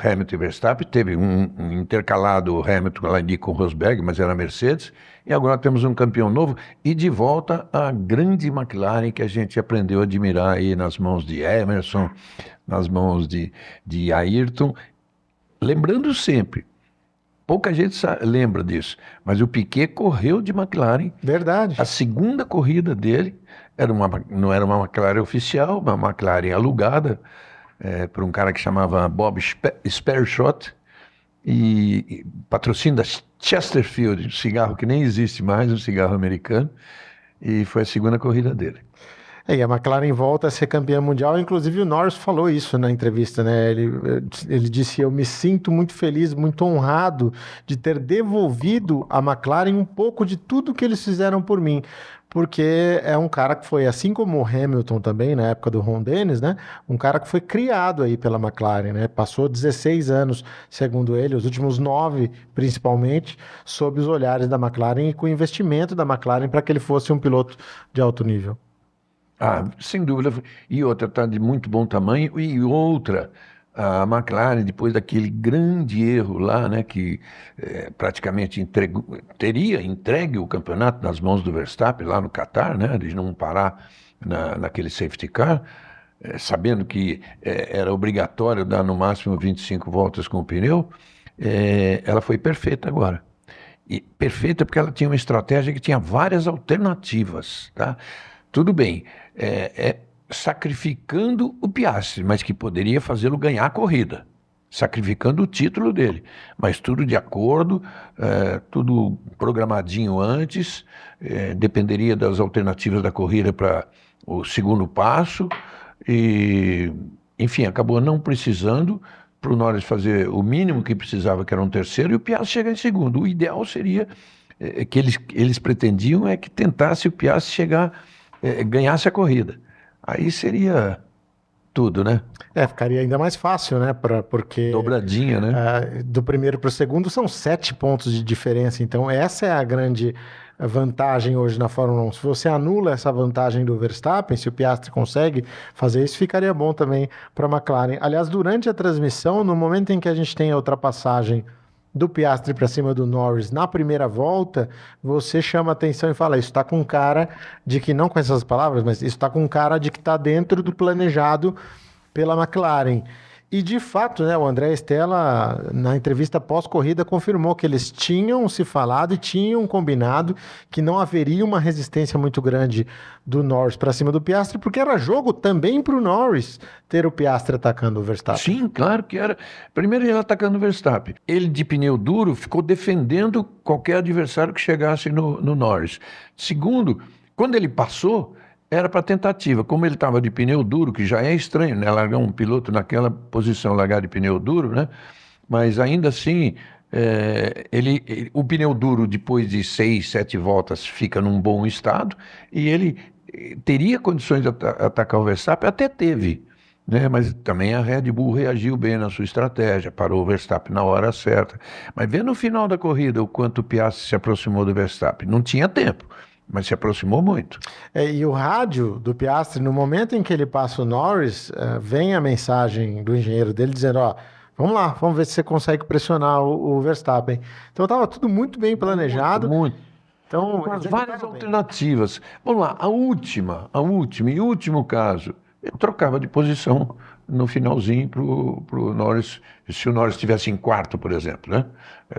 Hamilton e Verstappen, teve um intercalado Hamilton ali com Rosberg, mas era Mercedes, e agora temos um campeão novo e de volta a grande McLaren que a gente aprendeu a admirar aí nas mãos de Emerson, nas mãos de Ayrton, lembrando sempre, pouca gente lembra disso, mas o Piquet correu de McLaren. Verdade. A segunda corrida dele não era uma McLaren oficial, uma McLaren alugada por um cara que chamava Bob Spershott, e patrocínio da Chesterfield, um cigarro que nem existe mais, um cigarro americano, e foi a segunda corrida dele. E a McLaren volta a ser campeã mundial, inclusive o Norris falou isso na entrevista, né? Ele disse: eu me sinto muito feliz, muito honrado de ter devolvido à McLaren um pouco de tudo que eles fizeram por mim, porque é um cara que foi, assim como o Hamilton também, na época do Ron Dennis, né? Um cara que foi criado aí pela McLaren, né? Passou 16 anos, segundo ele, os últimos 9, principalmente, sob os olhares da McLaren e com o investimento da McLaren para que ele fosse um piloto de alto nível. Sem dúvida. E outra, está de muito bom tamanho. E outra, a McLaren, depois daquele grande erro lá, né, que praticamente teria entregue o campeonato nas mãos do Verstappen lá no Qatar, né, de não parar naquele safety car, sabendo que era obrigatório dar no máximo 25 voltas com o pneu, ela foi perfeita agora. E perfeita porque ela tinha uma estratégia que tinha várias alternativas, tá? Tudo bem, sacrificando o Piastri, mas que poderia fazê-lo ganhar a corrida, sacrificando o título dele, mas tudo de acordo, tudo programadinho antes, dependeria das alternativas da corrida para o segundo passo, e, enfim, acabou não precisando para o Norris fazer o mínimo que precisava, que era um terceiro, e o Piastri chegar em segundo. O ideal seria que eles pretendiam que tentasse o Piastri ganhasse a corrida. Aí seria tudo, né? Ficaria ainda mais fácil, né? Porque dobradinha, né? Do primeiro para o segundo são 7 pontos de diferença. Então, essa é a grande vantagem hoje na Fórmula 1. Se você anula essa vantagem do Verstappen, se o Piastri consegue fazer isso, ficaria bom também para a McLaren. Aliás, durante a transmissão, no momento em que a gente tem a ultrapassagem do Piastri para cima do Norris na primeira volta, você chama atenção e fala: isso está com cara de que, não com essas palavras, mas isso está com cara de que está dentro do planejado pela McLaren. E de fato, né, o André Stella, na entrevista pós-corrida, confirmou que eles tinham se falado e tinham combinado que não haveria uma resistência muito grande do Norris para cima do Piastri, porque era jogo também para o Norris ter o Piastri atacando o Verstappen. Sim, claro que era. Primeiro ele atacando o Verstappen. Ele de pneu duro ficou defendendo qualquer adversário que chegasse no Norris. Segundo, quando ele passou, era para tentativa. Como ele estava de pneu duro, que já é estranho, né? Largar um piloto naquela posição, largar de pneu duro, né? Mas ainda assim, o pneu duro, depois de 6, 7 voltas, fica num bom estado, e ele teria condições de atacar o Verstappen, até teve, né? Mas também a Red Bull reagiu bem na sua estratégia, parou o Verstappen na hora certa. Mas vê no final da corrida o quanto o Piastri se aproximou do Verstappen. Não tinha tempo, mas se aproximou muito. E o rádio do Piastri, no momento em que ele passa o Norris, vem a mensagem do engenheiro dele dizendo: vamos lá, vamos ver se você consegue pressionar o Verstappen. Então estava tudo muito bem planejado. Muito. Então, com as várias alternativas. Vamos lá, a última e último caso, ele trocava de posição no finalzinho para o Norris, se o Norris estivesse em quarto, por exemplo, né?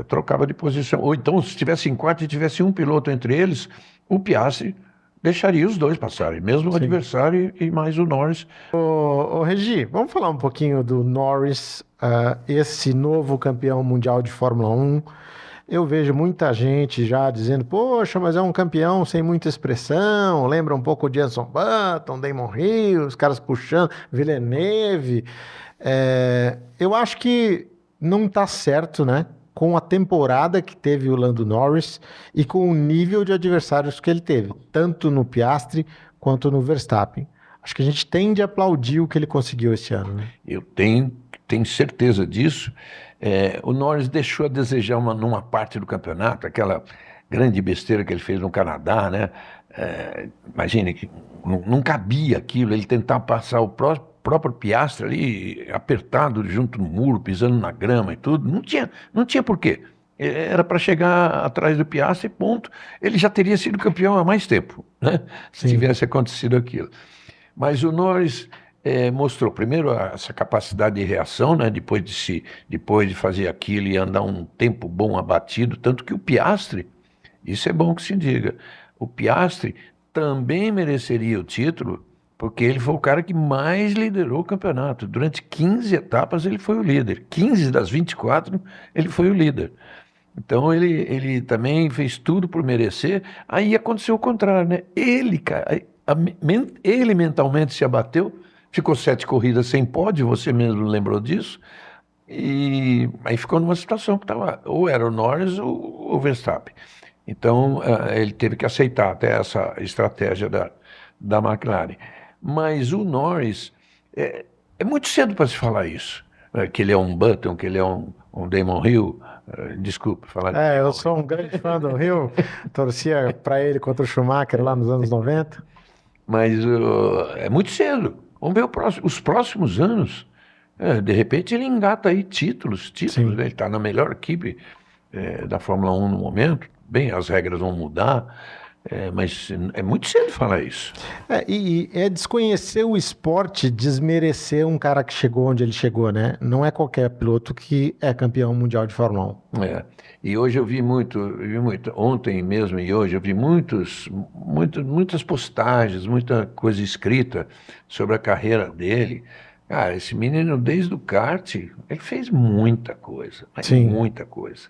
Trocava de posição. Ou então, se estivesse em quarto e tivesse um piloto entre eles, o Piastri deixaria os dois passarem, mesmo o adversário e mais o Norris. Ô Regi, vamos falar um pouquinho do Norris, esse novo campeão mundial de Fórmula 1. Eu vejo muita gente já dizendo: poxa, mas é um campeão sem muita expressão, lembra um pouco o Jenson Button, Damon Hill, os caras puxando, Villeneuve. Eu acho que não está certo, né? Com a temporada que teve o Lando Norris e com o nível de adversários que ele teve, tanto no Piastri quanto no Verstappen. Acho que a gente tende a aplaudir o que ele conseguiu esse ano, né? Eu tenho certeza disso. O Norris deixou a desejar numa parte do campeonato, aquela grande besteira que ele fez no Canadá, né? Imagine que não cabia aquilo, ele tentar passar o próprio Piastri ali apertado junto no muro, pisando na grama e tudo. Não tinha porquê. Era para chegar atrás do Piastri e ponto. Ele já teria sido campeão há mais tempo, né? Se tivesse acontecido aquilo. Mas o Norris mostrou, primeiro, essa capacidade de reação, né? Depois de fazer aquilo e andar um tempo bom abatido, tanto que o Piastri, isso é bom que se diga, o Piastri também mereceria o título, porque ele foi o cara que mais liderou o campeonato. Durante 15 etapas ele foi o líder, 15 das 24 ele foi o líder. Então ele também fez tudo por merecer. Aí aconteceu o contrário, né? Ele mentalmente se abateu, ficou 7 corridas sem pódio, você mesmo lembrou disso, e aí ficou numa situação que estava, ou era o Norris ou o Verstappen. Então ele teve que aceitar até essa estratégia da McLaren. Mas o Norris, é muito cedo para se falar isso, que ele é um Button, que ele é um Damon Hill. Desculpe falar. Eu sou um grande fã do Hill, torcia para ele contra o Schumacher lá nos anos 90. Mas é muito cedo. Vamos ver os próximos anos. De repente ele engata aí títulos, né? Ele está na melhor equipe da Fórmula 1 no momento. Bem, as regras vão mudar, mas é muito cedo falar isso. E é desconhecer o esporte, desmerecer um cara que chegou onde ele chegou, né? Não é qualquer piloto que é campeão mundial de Fórmula 1. E hoje eu vi muito, ontem mesmo e hoje eu vi muitas postagens, muita coisa escrita sobre a carreira dele. Cara, esse menino desde o kart, ele fez muita coisa, muita coisa.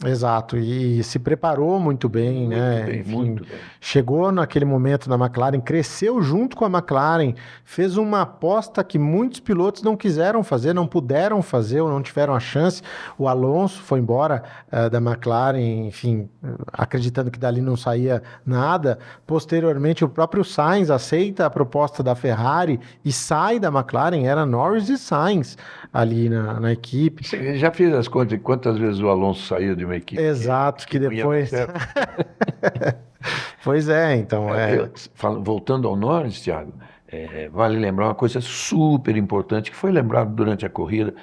Exato, e se preparou muito bem, né? Enfim, muito bem. Chegou naquele momento na McLaren, cresceu junto com a McLaren, fez uma aposta que muitos pilotos não quiseram fazer, não puderam fazer ou não tiveram a chance. O Alonso foi embora da McLaren, enfim, acreditando que dali não saía nada. Posteriormente, o próprio Sainz aceita a proposta da Ferrari e sai da McLaren, era Norris e Sainz ali na equipe. Você já fez as contas de quantas vezes o Alonso saiu de uma equipe? Exato, que depois... Pois é, então... Voltando ao Norris, Thiago, vale lembrar uma coisa super importante que foi lembrado durante a corrida.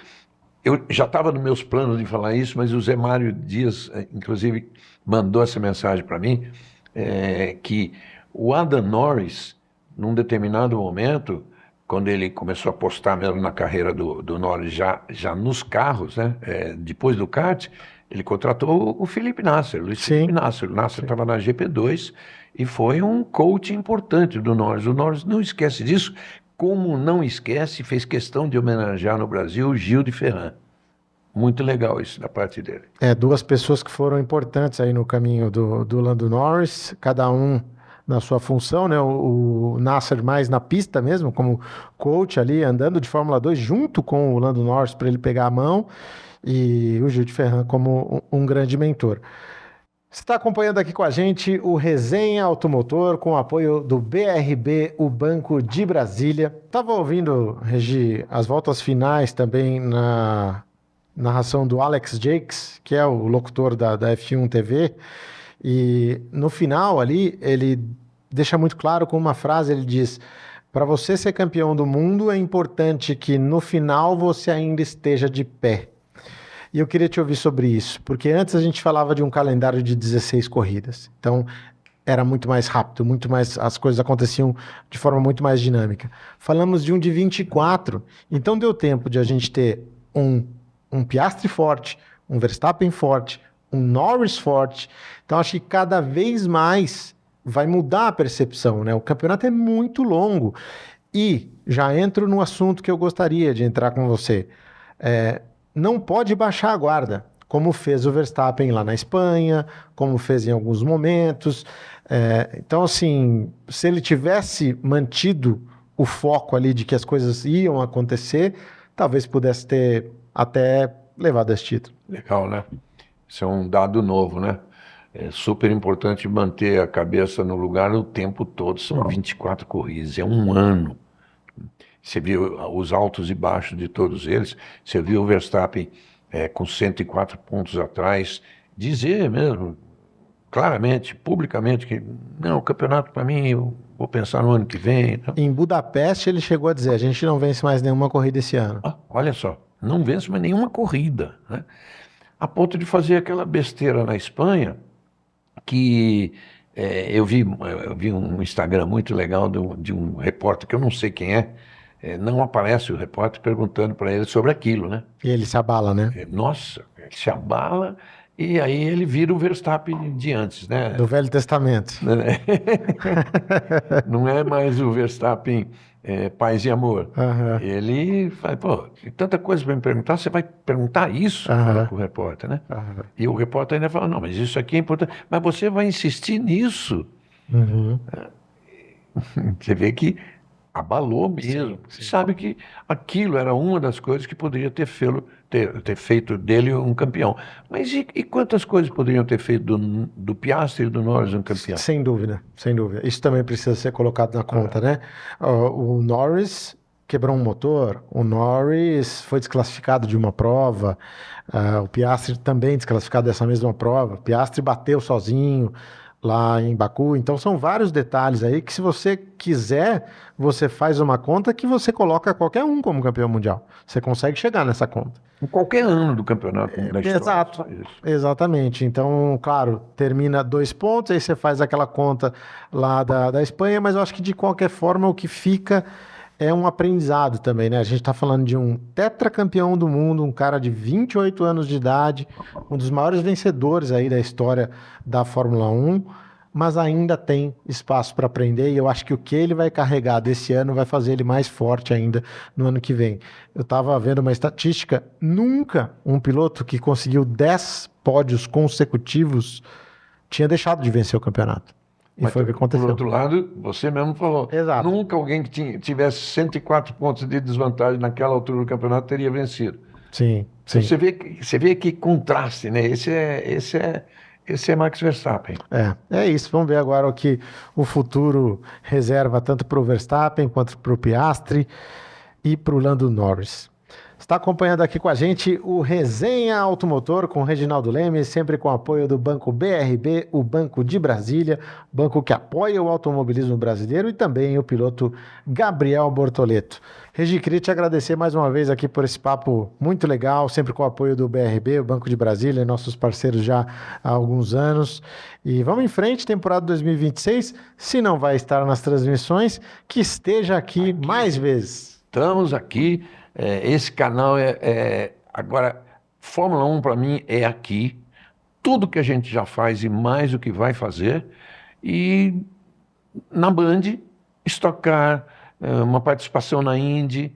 Eu já estava nos meus planos de falar isso, mas o Zé Mário Dias, inclusive, mandou essa mensagem para mim, que o Adam Norris, num determinado momento, quando ele começou a apostar mesmo na carreira do Norris já nos carros, né? Depois do kart, ele contratou o Felipe Nasser, o Luiz Felipe Nasser. O Nasser estava na GP2 e foi um coach importante do Norris. O Norris não esquece disso, como não esquece, fez questão de homenagear no Brasil o Gil de Ferran. Muito legal isso da parte dele. Duas pessoas que foram importantes aí no caminho do Lando Norris, cada um na sua função, né? O Nasser mais na pista mesmo, como coach ali, andando de Fórmula 2 junto com o Lando Norris para ele pegar a mão, e o Gil de Ferran como um grande mentor. Você está acompanhando aqui com a gente o Resenha Automotor, com o apoio do BRB, o Banco de Brasília. Estava ouvindo, Regi, as voltas finais também na narração do Alex Jakes, que é o locutor da F1 TV, e no final ali ele deixa muito claro com uma frase, ele diz: para você ser campeão do mundo é importante que no final você ainda esteja de pé. E eu queria te ouvir sobre isso, porque antes a gente falava de um calendário de 16 corridas, então era muito mais rápido, muito mais, as coisas aconteciam de forma muito mais dinâmica. Falamos de um de 24, então deu tempo de a gente ter um Piastri forte, um Verstappen forte, um Norris forte. Então acho que cada vez mais vai mudar a percepção, né? O campeonato é muito longo. E já entro no assunto que eu gostaria de entrar com você. Não pode baixar a guarda, como fez o Verstappen lá na Espanha, como fez em alguns momentos. Então, assim, se ele tivesse mantido o foco ali de que as coisas iam acontecer, talvez pudesse ter até levado esse título. Legal, né? Isso é um dado novo, né? É super importante manter a cabeça no lugar o tempo todo. São 24 corridas, é um ano. Você viu os altos e baixos de todos eles. Você viu o Verstappen com 104 pontos atrás dizer mesmo, claramente, publicamente, que não, o campeonato para mim, eu vou pensar no ano que vem. Então. Em Budapeste ele chegou a dizer, a gente não vence mais nenhuma corrida esse ano. Olha só, não vence mais nenhuma corrida, né? A ponto de fazer aquela besteira na Espanha, que eu vi um Instagram muito legal de um repórter, que eu não sei quem não aparece o repórter perguntando para ele sobre aquilo, né? E ele se abala, né? Nossa, ele se abala e aí ele vira o Verstappen de antes, né? Do Velho Testamento. Não é mais o Verstappen paz e amor. Uhum. Ele fala, pô, tem tanta coisa para me perguntar, você vai perguntar isso para o repórter, né? E o repórter ainda fala, não, mas isso aqui é importante, mas você vai insistir nisso. Uhum. Você vê que abalou mesmo. Sim. Sabe que aquilo era uma das coisas que poderia ter feito dele um campeão. Mas e quantas coisas poderiam ter feito do Piastri e do Norris um campeão? Sem dúvida, sem dúvida. Isso também precisa ser colocado na conta, né? O Norris quebrou um motor, o Norris foi desclassificado de uma prova, o Piastri também desclassificado dessa mesma prova, o Piastri bateu sozinho lá em Baku, então são vários detalhes aí que se você quiser, você faz uma conta que você coloca qualquer um como campeão mundial. Você consegue chegar nessa conta. Em qualquer ano do campeonato da história. Exato, exatamente. Então, claro, termina 2 pontos, aí você faz aquela conta lá da Espanha, mas eu acho que de qualquer forma o que fica é um aprendizado também, né? A gente está falando de um tetracampeão do mundo, um cara de 28 anos de idade, um dos maiores vencedores aí da história da Fórmula 1, mas ainda tem espaço para aprender e eu acho que o que ele vai carregar desse ano vai fazer ele mais forte ainda no ano que vem. Eu estava vendo uma estatística, nunca um piloto que conseguiu 10 pódios consecutivos tinha deixado de vencer o campeonato. E mas, foi o que aconteceu. Por outro lado, você mesmo falou, exato. Nunca alguém que tivesse 104 pontos de desvantagem naquela altura do campeonato teria vencido. Sim, sim. Então, você vê que contraste, né? Esse é Max Verstappen. É isso. Vamos ver agora o que o futuro reserva tanto para o Verstappen quanto para o Piastri e para o Lando Norris. Está acompanhando aqui com a gente o Resenha Automotor com o Reginaldo Leme, sempre com o apoio do Banco BRB, o Banco de Brasília, banco que apoia o automobilismo brasileiro e também o piloto Gabriel Bortoleto. Regi, queria te agradecer mais uma vez aqui por esse papo muito legal, sempre com o apoio do BRB, o Banco de Brasília, nossos parceiros já há alguns anos. E vamos em frente, temporada 2026, se não vai estar nas transmissões, que esteja aqui mais vezes. Estamos aqui. Esse canal agora, Fórmula 1 para mim é aqui, tudo que a gente já faz e mais o que vai fazer, e na Band, Stock Car, uma participação na Indy,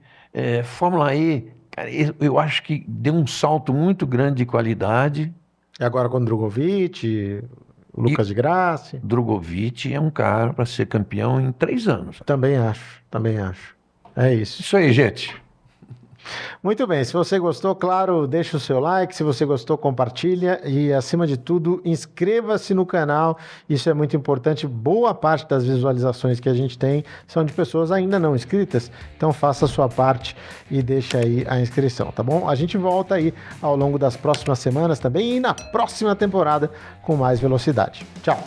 Fórmula E, cara, eu acho que deu um salto muito grande de qualidade. E agora com o Drogovic, o Lucas de Grassi. Drogovic é um cara para ser campeão em 3 anos. Também acho. É isso. Isso aí, gente. Muito bem, se você gostou, claro, deixa o seu like, se você gostou, compartilha e, acima de tudo, inscreva-se no canal, isso é muito importante, boa parte das visualizações que a gente tem são de pessoas ainda não inscritas, então faça a sua parte e deixa aí a inscrição, tá bom? A gente volta aí ao longo das próximas semanas também e na próxima temporada com mais velocidade. Tchau!